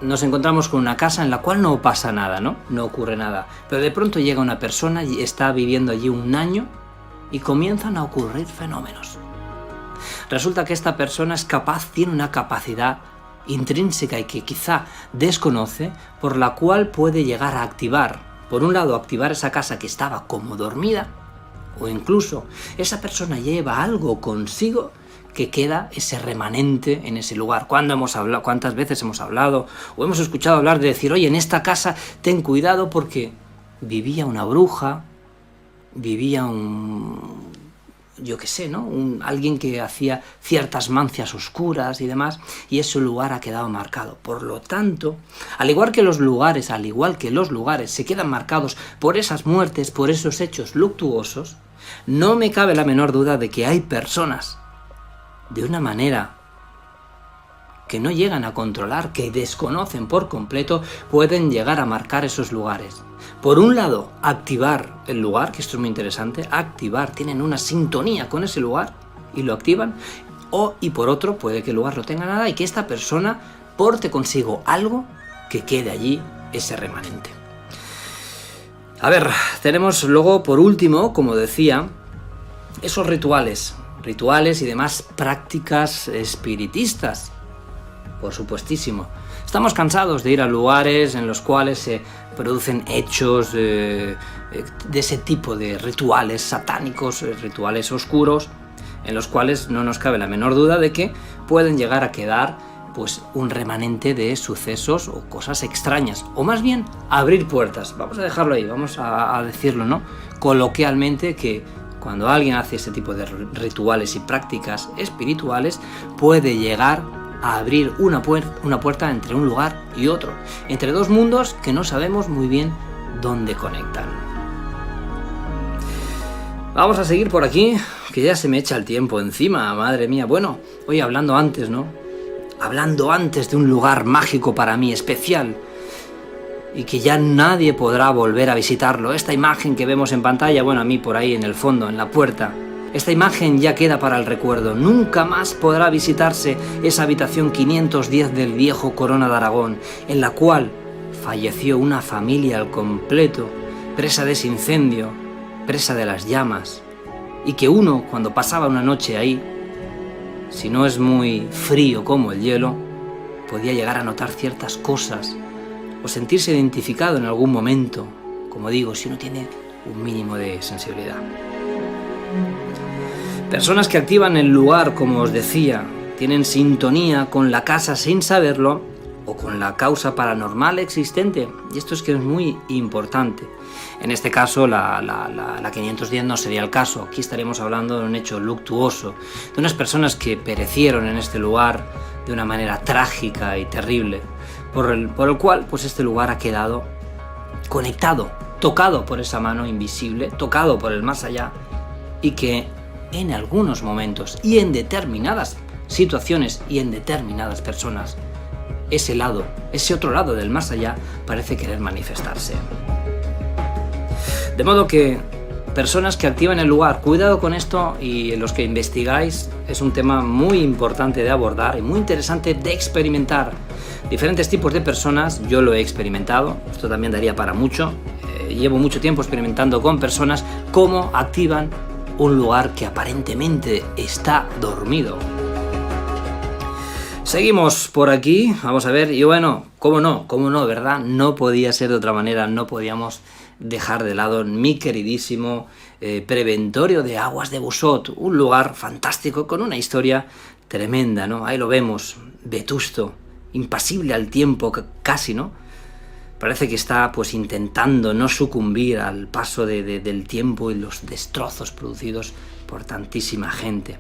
Nos encontramos con una casa en la cual no pasa nada, ¿no? No ocurre nada. Pero de pronto llega una persona y está viviendo allí un año y comienzan a ocurrir fenómenos. Resulta que esta persona tiene una capacidad intrínseca y que quizá desconoce, por la cual puede llegar a activar, por un lado, activar esa casa que estaba como dormida, o incluso esa persona lleva algo consigo que queda ese remanente en ese lugar. ¿Cuántas veces hemos hablado o hemos escuchado hablar de decir, oye, en esta casa ten cuidado porque vivía una bruja, vivía alguien que hacía ciertas mancias oscuras y demás, y ese lugar ha quedado marcado. Por lo tanto, al igual que los lugares se quedan marcados por esas muertes, por esos hechos luctuosos, no me cabe la menor duda de que hay personas de una manera que no llegan a controlar, que desconocen por completo, pueden llegar a marcar esos lugares. Por un lado, activar el lugar, que esto es muy interesante, tienen una sintonía con ese lugar y lo activan, y por otro, puede que el lugar no tenga nada y que esta persona porte consigo algo que quede allí, ese remanente. A ver, tenemos luego, por último, como decía, esos rituales y demás prácticas espiritistas, por supuestísimo. Estamos cansados de ir a lugares en los cuales se producen hechos de ese tipo de rituales satánicos, rituales oscuros, en los cuales no nos cabe la menor duda de que pueden llegar a quedar pues un remanente de sucesos o cosas extrañas, o más bien abrir puertas. Vamos a dejarlo ahí, vamos a decirlo, ¿no? Coloquialmente, que cuando alguien hace ese tipo de rituales y prácticas espirituales, puede llegar a abrir una puerta entre un lugar y otro, entre dos mundos que no sabemos muy bien dónde conectan. Vamos a seguir por aquí, que ya se me echa el tiempo encima, madre mía. Bueno, hoy hablando antes de un lugar mágico para mí, especial, y que ya nadie podrá volver a visitarlo. Esta imagen que vemos en pantalla, bueno, a mí por ahí en el fondo, en la puerta, esta imagen ya queda para el recuerdo. Nunca más podrá visitarse esa habitación 510 del viejo Corona de Aragón, en la cual falleció una familia al completo, presa de ese incendio, presa de las llamas, y que uno, cuando pasaba una noche ahí, si no es muy frío como el hielo, podía llegar a notar ciertas cosas o sentirse identificado en algún momento, como digo, si uno tiene un mínimo de sensibilidad. Personas que activan el lugar, como os decía, tienen sintonía con la casa sin saberlo o con la causa paranormal existente, y esto es que es muy importante. En este caso, la 510 no sería el caso. Aquí estaremos hablando de un hecho luctuoso, de unas personas que perecieron en este lugar de una manera trágica y terrible, por el cual pues este lugar ha quedado conectado tocado por esa mano invisible, tocado por el más allá, y que en algunos momentos y en determinadas situaciones y en determinadas personas, ese otro lado del más allá parece querer manifestarse. De modo que personas que activan el lugar, cuidado con esto, y los que investigáis es un tema muy importante de abordar y muy interesante de experimentar. Diferentes tipos de personas, yo lo he experimentado, esto también daría para mucho, llevo mucho tiempo experimentando con personas cómo activan un lugar que aparentemente está dormido. Seguimos por aquí, vamos a ver, y bueno, cómo no, ¿verdad? No podía ser de otra manera, no podíamos dejar de lado mi queridísimo Preventorio de Aguas de Busot, un lugar fantástico con una historia tremenda, ¿no? Ahí lo vemos, vetusto, impasible al tiempo, casi, ¿no? Parece que está pues intentando no sucumbir al paso del tiempo y los destrozos producidos por tantísima gente.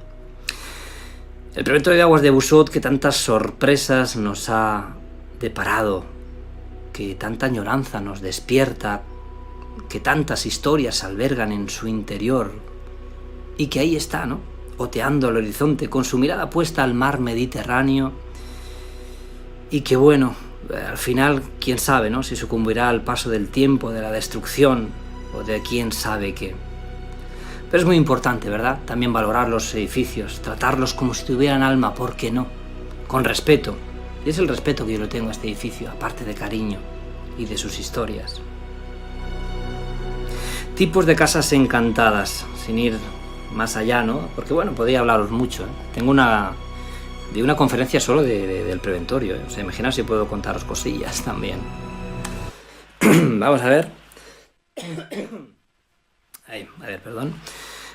El Preventorio de Aguas de Busot, que tantas sorpresas nos ha deparado, que tanta añoranza nos despierta, que tantas historias albergan en su interior, y que ahí está, ¿no? Oteando al horizonte con su mirada puesta al mar Mediterráneo, y que bueno, al final, quién sabe, ¿no? Si sucumbirá al paso del tiempo, de la destrucción, o de quién sabe qué. Pero es muy importante, ¿verdad? También valorar los edificios, tratarlos como si tuvieran alma, ¿por qué no? Con respeto. Y es el respeto que yo le tengo a este edificio, aparte de cariño y de sus historias. Tipos de casas encantadas, sin ir más allá, ¿no? Porque bueno, podría hablaros mucho, ¿eh? Tengo una conferencia solo del Preventorio, ¿eh? O sea, imaginaos si puedo contaros cosillas también. Vamos a ver. Ahí, a ver, perdón.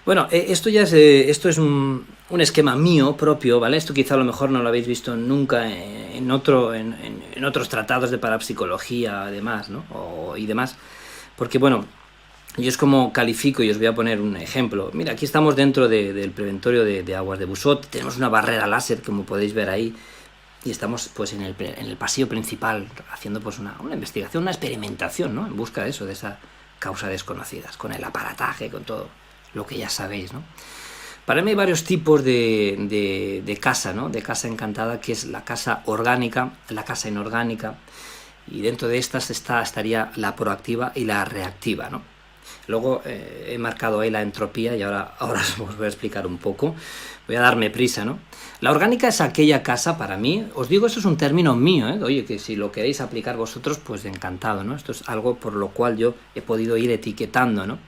Bueno, esto es un esquema mío propio, ¿vale? Esto quizá a lo mejor no lo habéis visto nunca en otros tratados de parapsicología, además, ¿no? Y demás. Porque, bueno, yo es como califico, y os voy a poner un ejemplo. Mira, aquí estamos dentro del Preventorio de Aguas de Busot. Tenemos una barrera láser, como podéis ver ahí. Y estamos pues en el pasillo principal haciendo pues una investigación, una experimentación, ¿no? En busca de eso, de esa causa desconocidas, con el aparataje, con todo lo que ya sabéis, ¿no? Para mí hay varios tipos de casa, ¿no? De casa encantada, que es la casa orgánica, la casa inorgánica, y dentro de estas estaría la proactiva y la reactiva, ¿no? Luego he marcado ahí la entropía y ahora os voy a explicar un poco. Voy a darme prisa, ¿no? La orgánica es aquella casa, para mí, os digo, eso es un término mío, ¿eh? Oye, que si lo queréis aplicar vosotros, pues encantado, ¿no? Esto es algo por lo cual yo he podido ir etiquetando, ¿no?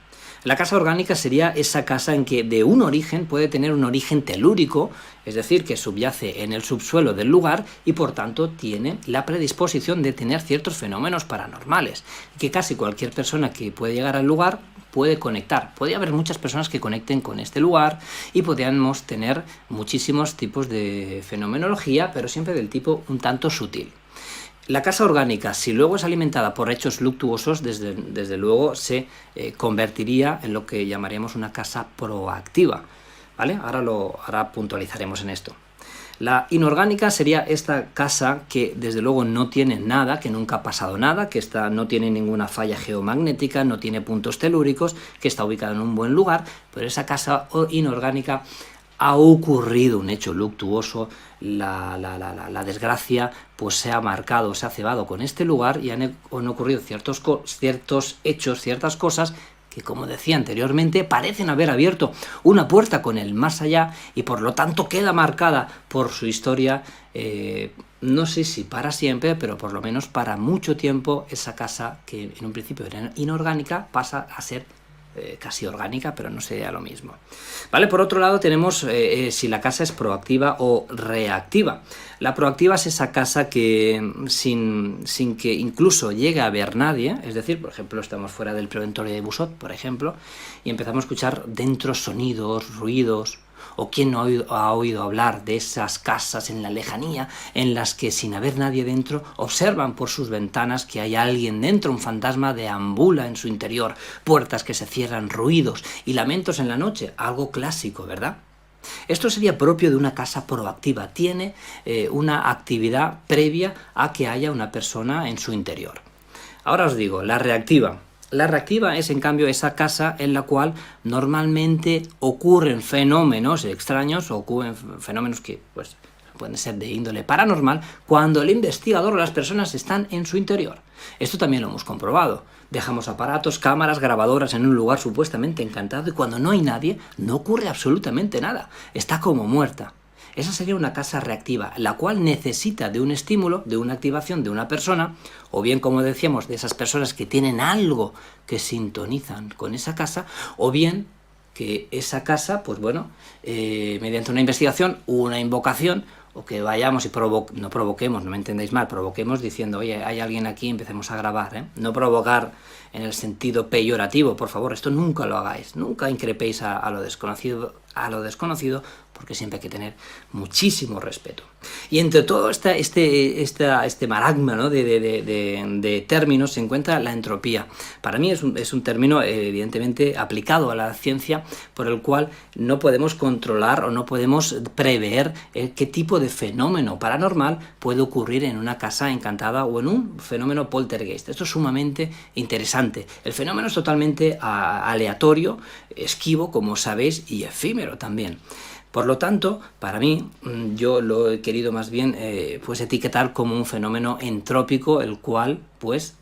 La casa orgánica sería esa casa en que de un origen puede tener un origen telúrico, es decir, que subyace en el subsuelo del lugar y por tanto tiene la predisposición de tener ciertos fenómenos paranormales, que casi cualquier persona que puede llegar al lugar puede conectar. Podría haber muchas personas que conecten con este lugar y podríamos tener muchísimos tipos de fenomenología, pero siempre del tipo un tanto sutil. La casa orgánica, si luego es alimentada por hechos luctuosos, desde luego se convertiría en lo que llamaríamos una casa proactiva, ¿vale? Ahora puntualizaremos en esto. La inorgánica sería esta casa que desde luego no tiene nada, que nunca ha pasado nada, que no tiene ninguna falla geomagnética, no tiene puntos telúricos, que está ubicada en un buen lugar, pero esa casa inorgánica ha ocurrido un hecho luctuoso, la desgracia pues se ha marcado, se ha cebado con este lugar y han ocurrido ciertos hechos, ciertas cosas que, como decía anteriormente, parecen haber abierto una puerta con el más allá y por lo tanto queda marcada por su historia, no sé si para siempre, pero por lo menos para mucho tiempo. Esa casa que en un principio era inorgánica pasa a ser casi orgánica, pero no sería lo mismo. ¿Vale? Por otro lado tenemos si la casa es proactiva o reactiva. La proactiva es esa casa que sin que incluso llegue a ver nadie, es decir, por ejemplo, estamos fuera del Preventorio de Busot, por ejemplo, y empezamos a escuchar dentro sonidos, ruidos. ¿O quién no ha oído hablar de esas casas en la lejanía en las que, sin haber nadie dentro, observan por sus ventanas que hay alguien dentro, un fantasma deambula en su interior, puertas que se cierran, ruidos y lamentos en la noche? Algo clásico, ¿verdad? Esto sería propio de una casa proactiva, tiene una actividad previa a que haya una persona en su interior. Ahora os digo, la reactiva. La reactiva es, en cambio, esa casa en la cual normalmente ocurren fenómenos extraños, o ocurren fenómenos que pues pueden ser de índole paranormal, cuando el investigador o las personas están en su interior. Esto también lo hemos comprobado. Dejamos aparatos, cámaras, grabadoras en un lugar supuestamente encantado y cuando no hay nadie, no ocurre absolutamente nada. Está como muerta. Esa sería una casa reactiva, la cual necesita de un estímulo, de una activación de una persona, o bien, como decíamos, de esas personas que tienen algo que sintonizan con esa casa, o bien que esa casa, pues bueno, mediante una investigación, una invocación, o que vayamos y no provoquemos, no me entendáis mal, provoquemos diciendo, oye, hay alguien aquí, empecemos a grabar, ¿eh? No provocar en el sentido peyorativo, por favor, esto nunca lo hagáis, nunca increpéis a lo desconocido, porque siempre hay que tener muchísimo respeto. Y entre todo este maragma, ¿no? de términos se encuentra la entropía. Para mí es un término evidentemente aplicado a la ciencia, por el cual no podemos controlar o no podemos prever qué tipo de fenómeno paranormal puede ocurrir en una casa encantada o en un fenómeno poltergeist. Esto es sumamente interesante. El fenómeno es totalmente aleatorio, esquivo, como sabéis, y efímero también. Por lo tanto, para mí, yo lo he querido más bien pues etiquetar como un fenómeno entrópico, el cual pues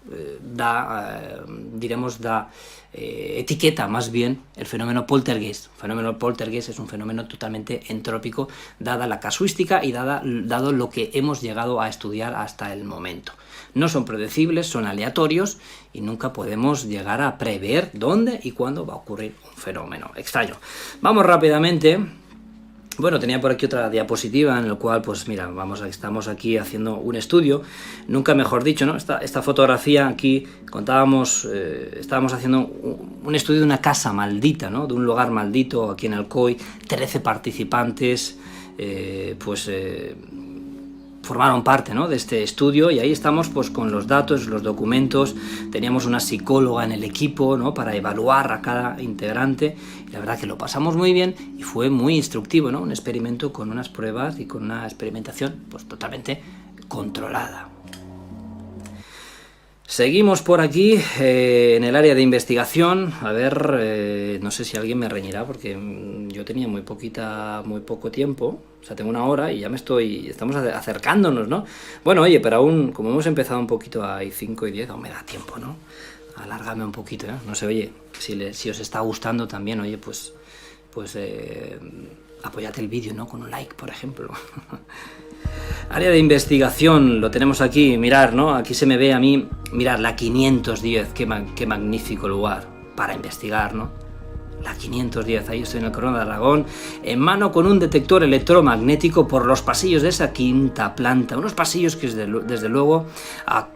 etiqueta más bien el fenómeno poltergeist. El fenómeno poltergeist es un fenómeno totalmente entrópico, dada la casuística y dado lo que hemos llegado a estudiar hasta el momento. No son predecibles, son aleatorios y nunca podemos llegar a prever dónde y cuándo va a ocurrir un fenómeno extraño. Vamos rápidamente. Bueno, tenía por aquí otra diapositiva en la cual, pues mira, estamos aquí haciendo un estudio, nunca mejor dicho, ¿no? Esta fotografía aquí estábamos haciendo un estudio de una casa maldita, ¿no? De un lugar maldito aquí en Alcoy, 13 participantes, formaron parte, ¿no? de este estudio y ahí estamos pues con los datos, los documentos, teníamos una psicóloga en el equipo, ¿no? para evaluar a cada integrante y la verdad que lo pasamos muy bien y fue muy instructivo, ¿no? Un experimento con unas pruebas y con una experimentación pues totalmente controlada. Seguimos por aquí en el área de investigación. A ver, no sé si alguien me reñirá porque yo tenía muy poco tiempo. O sea, tengo una hora y ya estamos acercándonos, ¿no? Bueno, oye, pero aún, como hemos empezado un poquito a 5 y 10, aún me da tiempo, ¿no? Alárgame un poquito, ¿eh? No sé, oye, si os está gustando también, oye, pues apoyad el vídeo, ¿no? Con un like, por ejemplo. Área de investigación, lo tenemos aquí, mirar, ¿no? Aquí se me ve a mí, mirar, la 510, qué magnífico lugar para investigar, ¿no? La 510, ahí estoy en el Corona de Aragón, en mano con un detector electromagnético por los pasillos de esa quinta planta, unos pasillos que desde luego a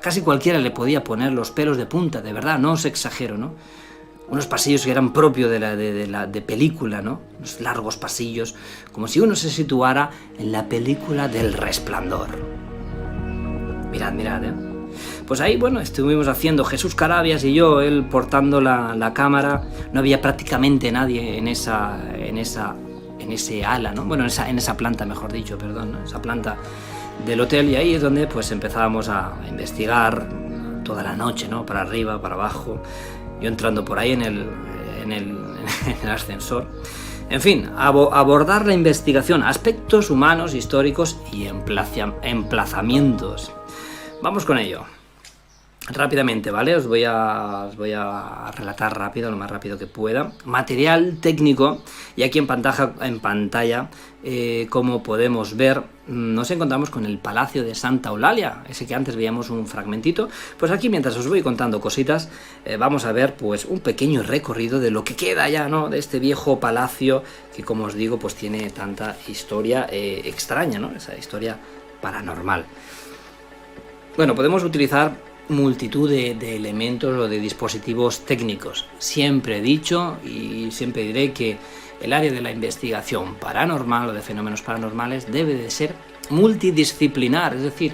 casi cualquiera le podía poner los pelos de punta, de verdad, no os exagero, ¿no? Unos pasillos que eran propios de película, ¿no? Unos largos pasillos, como si uno se situara en la película del Resplandor. Mirad, ¿eh? Pues ahí, bueno, estuvimos haciendo Jesús Carabias y yo, él portando la cámara. No había prácticamente nadie en ese ala, ¿no? Bueno, en esa planta, mejor dicho, perdón, ¿no? Esa planta del hotel, y ahí es donde pues empezábamos a investigar toda la noche, ¿no? Para arriba, para abajo. Yo entrando por ahí en el ascensor. En fin, abordar la investigación, aspectos humanos, históricos y emplazamientos. Vamos con ello. Rápidamente, ¿vale? Os voy a relatar rápido, lo más rápido que pueda. Material técnico, y aquí en pantalla, como podemos ver, nos encontramos con el Palacio de Santa Eulalia, ese que antes veíamos un fragmentito. Pues aquí, mientras os voy contando cositas, vamos a ver pues un pequeño recorrido de lo que queda ya, ¿no? De este viejo palacio que, como os digo, pues tiene tanta historia extraña, ¿no? Esa historia paranormal. Bueno, podemos utilizar multitud de elementos o de dispositivos técnicos. Siempre he dicho y siempre diré que el área de la investigación paranormal o de fenómenos paranormales debe de ser multidisciplinar, es decir,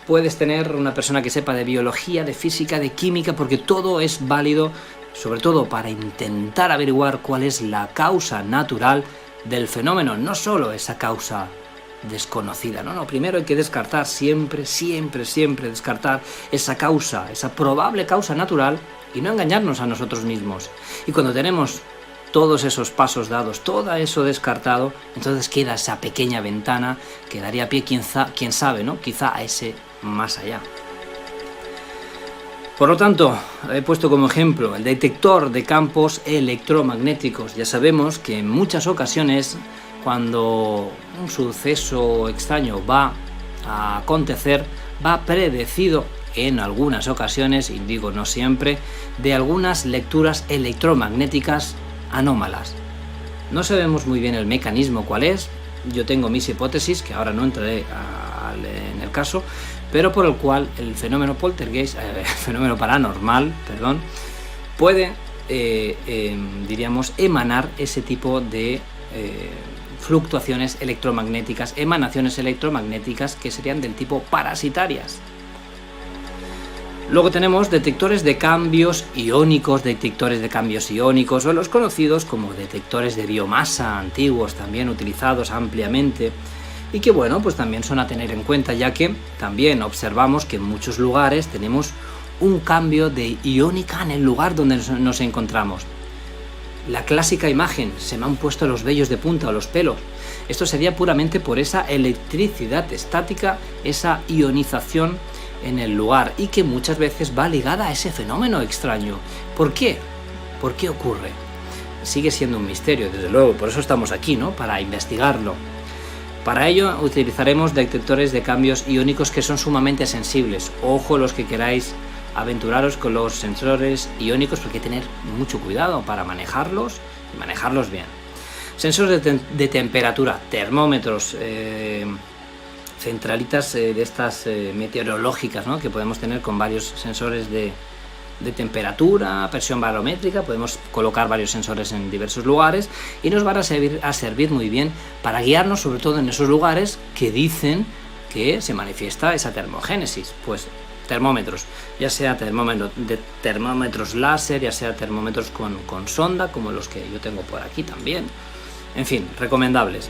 puedes tener una persona que sepa de biología, de física, de química, porque todo es válido, sobre todo para intentar averiguar cuál es la causa natural del fenómeno, no solo esa causa desconocida, ¿no? Primero hay que descartar siempre descartar esa probable causa natural y no engañarnos a nosotros mismos. Y cuando tenemos todos esos pasos dados, todo eso descartado, entonces queda esa pequeña ventana que daría pie, quién sabe, ¿no? Quizá a ese más allá. Por lo tanto, he puesto como ejemplo el detector de campos electromagnéticos. Ya sabemos que en muchas ocasiones, cuando un suceso extraño va a acontecer, va predecido en algunas ocasiones, y digo no siempre, de algunas lecturas electromagnéticas anómalas. No sabemos muy bien el mecanismo cuál es. Yo tengo mis hipótesis, que ahora no entraré en el caso, pero por el cual el fenómeno poltergeist, fenómeno paranormal, perdón, puede, diríamos, emanar ese tipo de fluctuaciones electromagnéticas, emanaciones electromagnéticas que serían del tipo parasitarias. Luego tenemos detectores de cambios iónicos, o los conocidos como detectores de biomasa, antiguos, también utilizados ampliamente, y que bueno, pues también son a tener en cuenta, ya que también observamos que en muchos lugares tenemos un cambio de iónica en el lugar donde nos encontramos. La clásica imagen, se me han puesto los vellos de punta o los pelos. Esto sería puramente por esa electricidad estática, esa ionización en el lugar, y que muchas veces va ligada a ese fenómeno extraño. ¿Por qué? ¿Por qué ocurre? Sigue siendo un misterio, desde luego, por eso estamos aquí, ¿no? Para investigarlo. Para ello utilizaremos detectores de cambios iónicos que son sumamente sensibles. Ojo los que queráis aventuraros con los sensores iónicos, porque hay que tener mucho cuidado para manejarlos y manejarlos bien. Sensores de temperatura, termómetros, centralitas de estas meteorológicas, ¿no? Que podemos tener con varios sensores de temperatura, presión barométrica. Podemos colocar varios sensores en diversos lugares y nos van a servir muy bien para guiarnos, sobre todo en esos lugares que dicen que se manifiesta esa termogénesis. Pues termómetros, ya sea termómetros láser, ya sea termómetros con sonda, como los que yo tengo por aquí también. En fin, recomendables.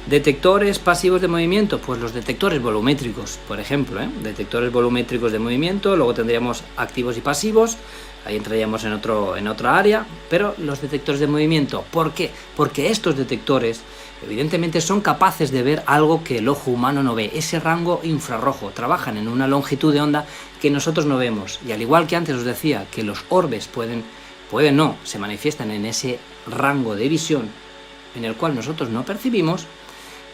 Detectores pasivos de movimiento, pues los detectores volumétricos, por ejemplo, detectores volumétricos de movimiento. Luego tendríamos activos y pasivos, ahí entraríamos en otra área, pero los detectores de movimiento, ¿por qué? Porque estos detectores evidentemente son capaces de ver algo que el ojo humano no ve, ese rango infrarrojo. Trabajan en una longitud de onda que nosotros no vemos, y al igual que antes os decía que los orbes se manifiestan en ese rango de visión en el cual nosotros no percibimos,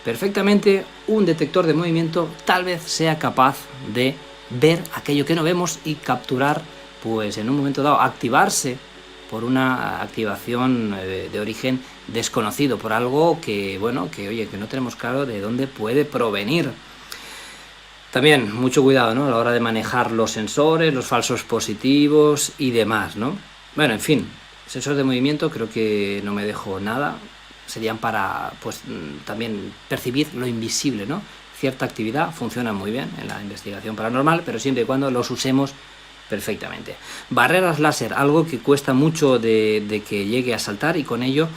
perfectamente un detector de movimiento tal vez sea capaz de ver aquello que no vemos y capturar, pues en un momento dado, activarse por una activación de origen desconocido, por algo que no tenemos claro de dónde puede provenir. También mucho cuidado, ¿no? A la hora de manejar los sensores, los falsos positivos y demás, ¿no? Bueno, en fin, sensores de movimiento, creo que no me dejo nada. Serían para, pues, también percibir lo invisible, ¿no? Cierta actividad funciona muy bien en la investigación paranormal, pero siempre y cuando los usemos perfectamente. Barreras láser, algo que cuesta mucho de que llegue a saltar, y con ello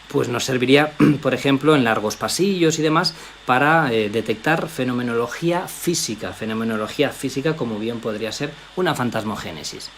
pues nos serviría, por ejemplo, en largos pasillos y demás, para detectar fenomenología física, como bien podría ser una fantasmogénesis.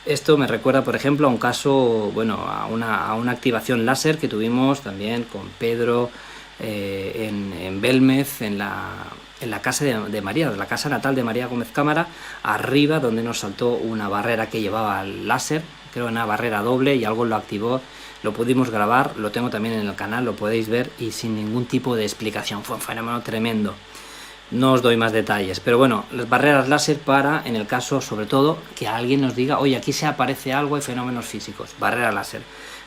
Esto me recuerda, por ejemplo, a un caso, a una activación láser que tuvimos también con Pedro en Belmez, en la casa de María, la casa natal de María Gómez Cámara, arriba, donde nos saltó una barrera que llevaba el láser, creo una barrera doble, y algo lo activó. Lo pudimos grabar, lo tengo también en el canal, lo podéis ver, y sin ningún tipo de explicación. Fue un fenómeno tremendo. No os doy más detalles, pero bueno, las barreras láser para, en el caso, sobre todo, que alguien nos diga, oye, aquí se aparece algo, hay fenómenos físicos. Barrera láser,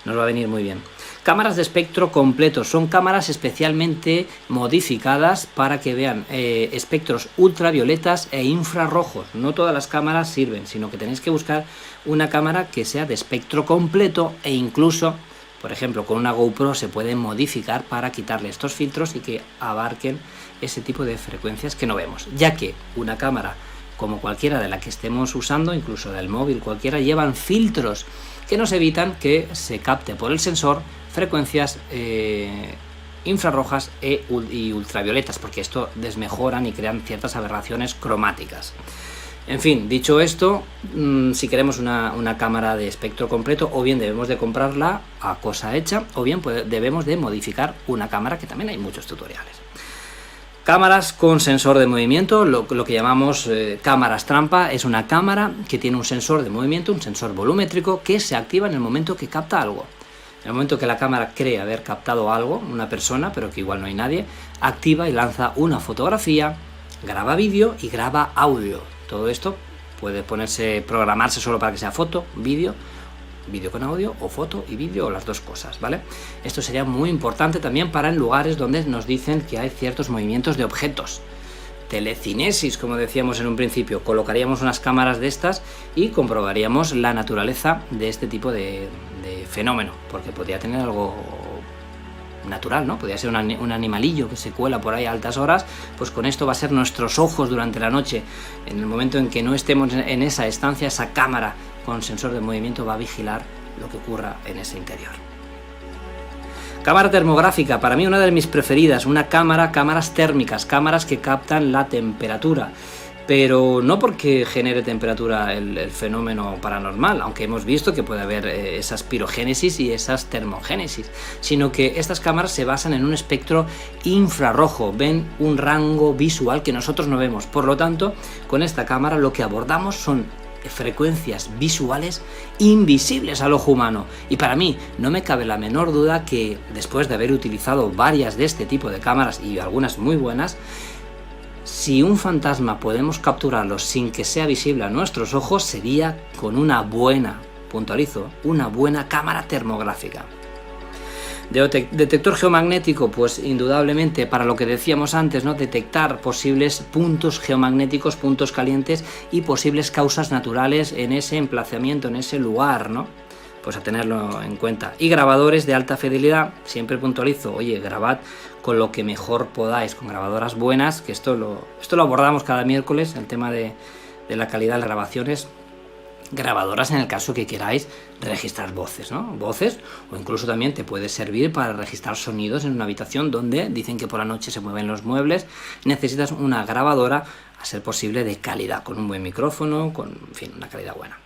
nos va a venir muy bien. Cámaras de espectro completo, son cámaras especialmente modificadas para que vean espectros ultravioletas e infrarrojos. No todas las cámaras sirven, sino que tenéis que buscar una cámara que sea de espectro completo, e incluso, por ejemplo, con una GoPro se pueden modificar para quitarle estos filtros y que abarquen ese tipo de frecuencias que no vemos, ya que una cámara como cualquiera de la que estemos usando, incluso del móvil cualquiera, llevan filtros que nos evitan que se capte por el sensor frecuencias infrarrojas y ultravioletas, porque esto desmejoran y crean ciertas aberraciones cromáticas. En fin, dicho esto, si queremos una cámara de espectro completo, o bien debemos de comprarla a cosa hecha, o bien debemos de modificar una cámara, que también hay muchos tutoriales. Cámaras con sensor de movimiento, lo que llamamos cámaras trampa, es una cámara que tiene un sensor de movimiento, un sensor volumétrico, que se activa en el momento que capta algo. En el momento que la cámara cree haber captado algo, una persona, pero que igual no hay nadie, activa y lanza una fotografía, graba vídeo y graba audio. Todo esto puede programarse solo para que sea foto, vídeo con audio, o foto y vídeo, o las dos cosas, ¿vale? Esto sería muy importante también para en lugares donde nos dicen que hay ciertos movimientos de objetos. Telecinesis, como decíamos en un principio, colocaríamos unas cámaras de estas y comprobaríamos la naturaleza de este tipo de fenómeno, porque podría tener algo natural, ¿no? Podría ser un animalillo que se cuela por ahí a altas horas. Pues con esto va a ser nuestros ojos durante la noche. En el momento en que no estemos en esa estancia, esa cámara con sensor de movimiento va a vigilar lo que ocurra en ese interior. Cámara termográfica, para mí una de mis preferidas, cámaras térmicas, cámaras que captan la temperatura, pero no porque genere temperatura el fenómeno paranormal, aunque hemos visto que puede haber esas pirogénesis y esas termogénesis, sino que estas cámaras se basan en un espectro infrarrojo, ven un rango visual que nosotros no vemos. Por lo tanto, con esta cámara lo que abordamos son frecuencias visuales invisibles al ojo humano, y para mí no me cabe la menor duda que después de haber utilizado varias de este tipo de cámaras y algunas muy buenas, si un fantasma podemos capturarlo sin que sea visible a nuestros ojos, sería con una buena, puntualizo, una buena cámara termográfica. Detector geomagnético, pues indudablemente para lo que decíamos antes, ¿no? Detectar posibles puntos geomagnéticos, puntos calientes y posibles causas naturales en ese emplazamiento, en ese lugar, ¿no? Pues a tenerlo en cuenta. Y grabadores de alta fidelidad, siempre puntualizo, oye, grabad con lo que mejor podáis, con grabadoras buenas, que esto lo abordamos cada miércoles, el tema de la calidad de las grabaciones. Grabadoras en el caso que queráis registrar voces, ¿no? Voces, o incluso también te puede servir para registrar sonidos en una habitación donde dicen que por la noche se mueven los muebles. Necesitas una grabadora, a ser posible, de calidad, con un buen micrófono, con, en fin, una calidad buena.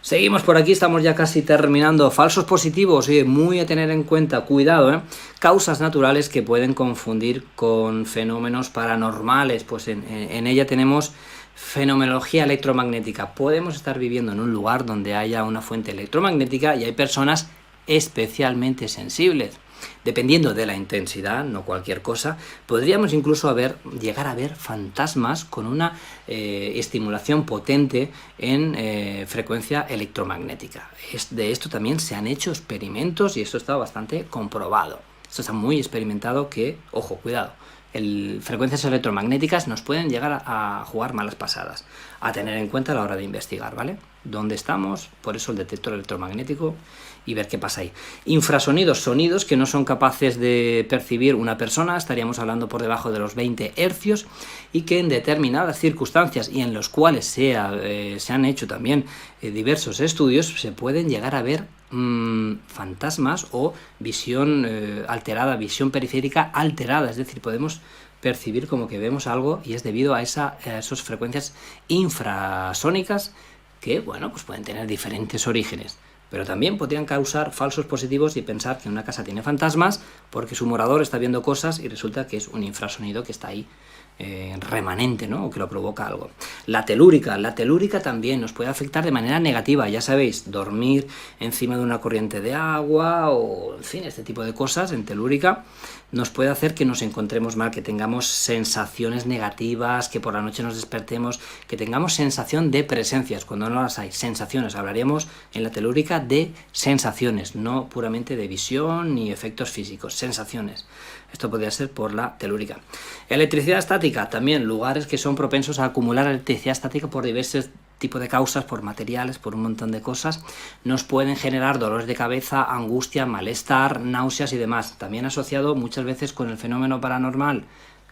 Seguimos por aquí, estamos ya casi terminando. Falsos positivos, muy a tener en cuenta, cuidado, causas naturales que pueden confundir con fenómenos paranormales. Pues en ella tenemos fenomenología electromagnética. Podemos estar viviendo en un lugar donde haya una fuente electromagnética y hay personas especialmente sensibles. Dependiendo de la intensidad, no cualquier cosa, podríamos incluso llegar a ver fantasmas con una estimulación potente en frecuencia electromagnética. De esto también se han hecho experimentos y esto está bastante comprobado. Esto está muy experimentado que, ojo, cuidado, frecuencias electromagnéticas nos pueden llegar a jugar malas pasadas, a tener en cuenta a la hora de investigar, ¿vale? ¿Dónde estamos? Por eso el detector electromagnético y ver qué pasa ahí. Infrasonidos, sonidos que no son capaces de percibir una persona, estaríamos hablando por debajo de los 20 hercios, y que en determinadas circunstancias y en los cuales se han hecho también diversos estudios, se pueden llegar a ver fantasmas o visión alterada, visión periférica alterada, es decir, podemos percibir como que vemos algo y es debido a esas frecuencias infrasónicas que, bueno, pues pueden tener diferentes orígenes, pero también podrían causar falsos positivos y pensar que una casa tiene fantasmas porque su morador está viendo cosas y resulta que es un infrasonido que está ahí remanente, ¿no? O que lo provoca algo. La telúrica también nos puede afectar de manera negativa, ya sabéis, dormir encima de una corriente de agua o, en fin, este tipo de cosas en telúrica nos puede hacer que nos encontremos mal, que tengamos sensaciones negativas, que por la noche nos despertemos, que tengamos sensación de presencias, cuando no las hay, sensaciones. Hablaríamos en la telúrica de sensaciones, no puramente de visión ni efectos físicos, sensaciones. Esto podría ser por la telúrica. Electricidad estática, también lugares que son propensos a acumular electricidad estática por diversos tipos de causas, por materiales, por un montón de cosas, nos pueden generar dolores de cabeza, angustia, malestar, náuseas y demás. También asociado muchas veces con el fenómeno paranormal,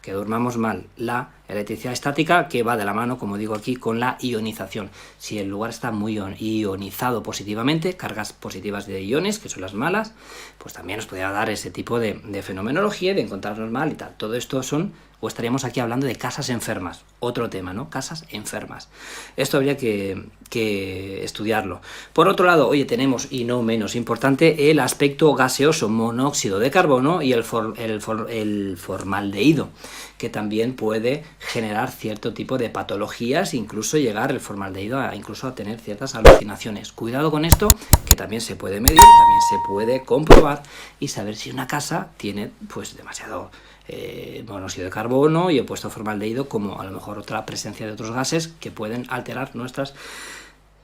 que durmamos mal, la electricidad estática, que va de la mano, como digo aquí, con la ionización. Si el lugar está muy ionizado positivamente, cargas positivas de iones, que son las malas, pues también nos podría dar ese tipo de fenomenología, de encontrarnos mal y tal. Todo esto son o estaríamos aquí hablando de casas enfermas, otro tema, ¿no? Casas enfermas. Esto habría que estudiarlo. Por otro lado, oye, tenemos, y no menos importante, el aspecto gaseoso, monóxido de carbono y el formaldehído, que también puede generar cierto tipo de patologías, incluso llegar el formaldehído incluso a tener ciertas alucinaciones. Cuidado con esto, que también se puede medir, también se puede comprobar y saber si una casa tiene pues demasiado monóxido de carbono y opuesto formaldehído, como a lo mejor otra presencia de otros gases que pueden alterar nuestras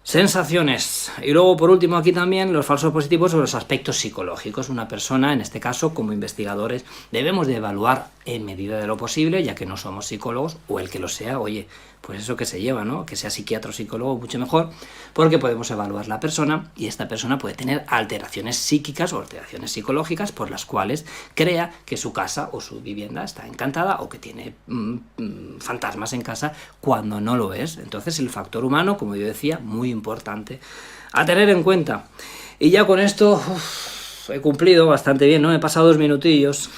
sensaciones. Y luego, por último, aquí también los falsos positivos sobre los aspectos psicológicos. Una persona, en este caso, como investigadores, debemos de evaluar en medida de lo posible, ya que no somos psicólogos, o el que lo sea, oye, pues eso que se lleva, ¿no? Que sea psiquiatra o psicólogo, mucho mejor, porque podemos evaluar la persona y esta persona puede tener alteraciones psíquicas o alteraciones psicológicas por las cuales crea que su casa o su vivienda está encantada o que tiene fantasmas en casa cuando no lo es. Entonces el factor humano, como yo decía, muy importante a tener en cuenta. Y ya con esto he cumplido bastante bien, ¿no? He pasado 2 minutillos.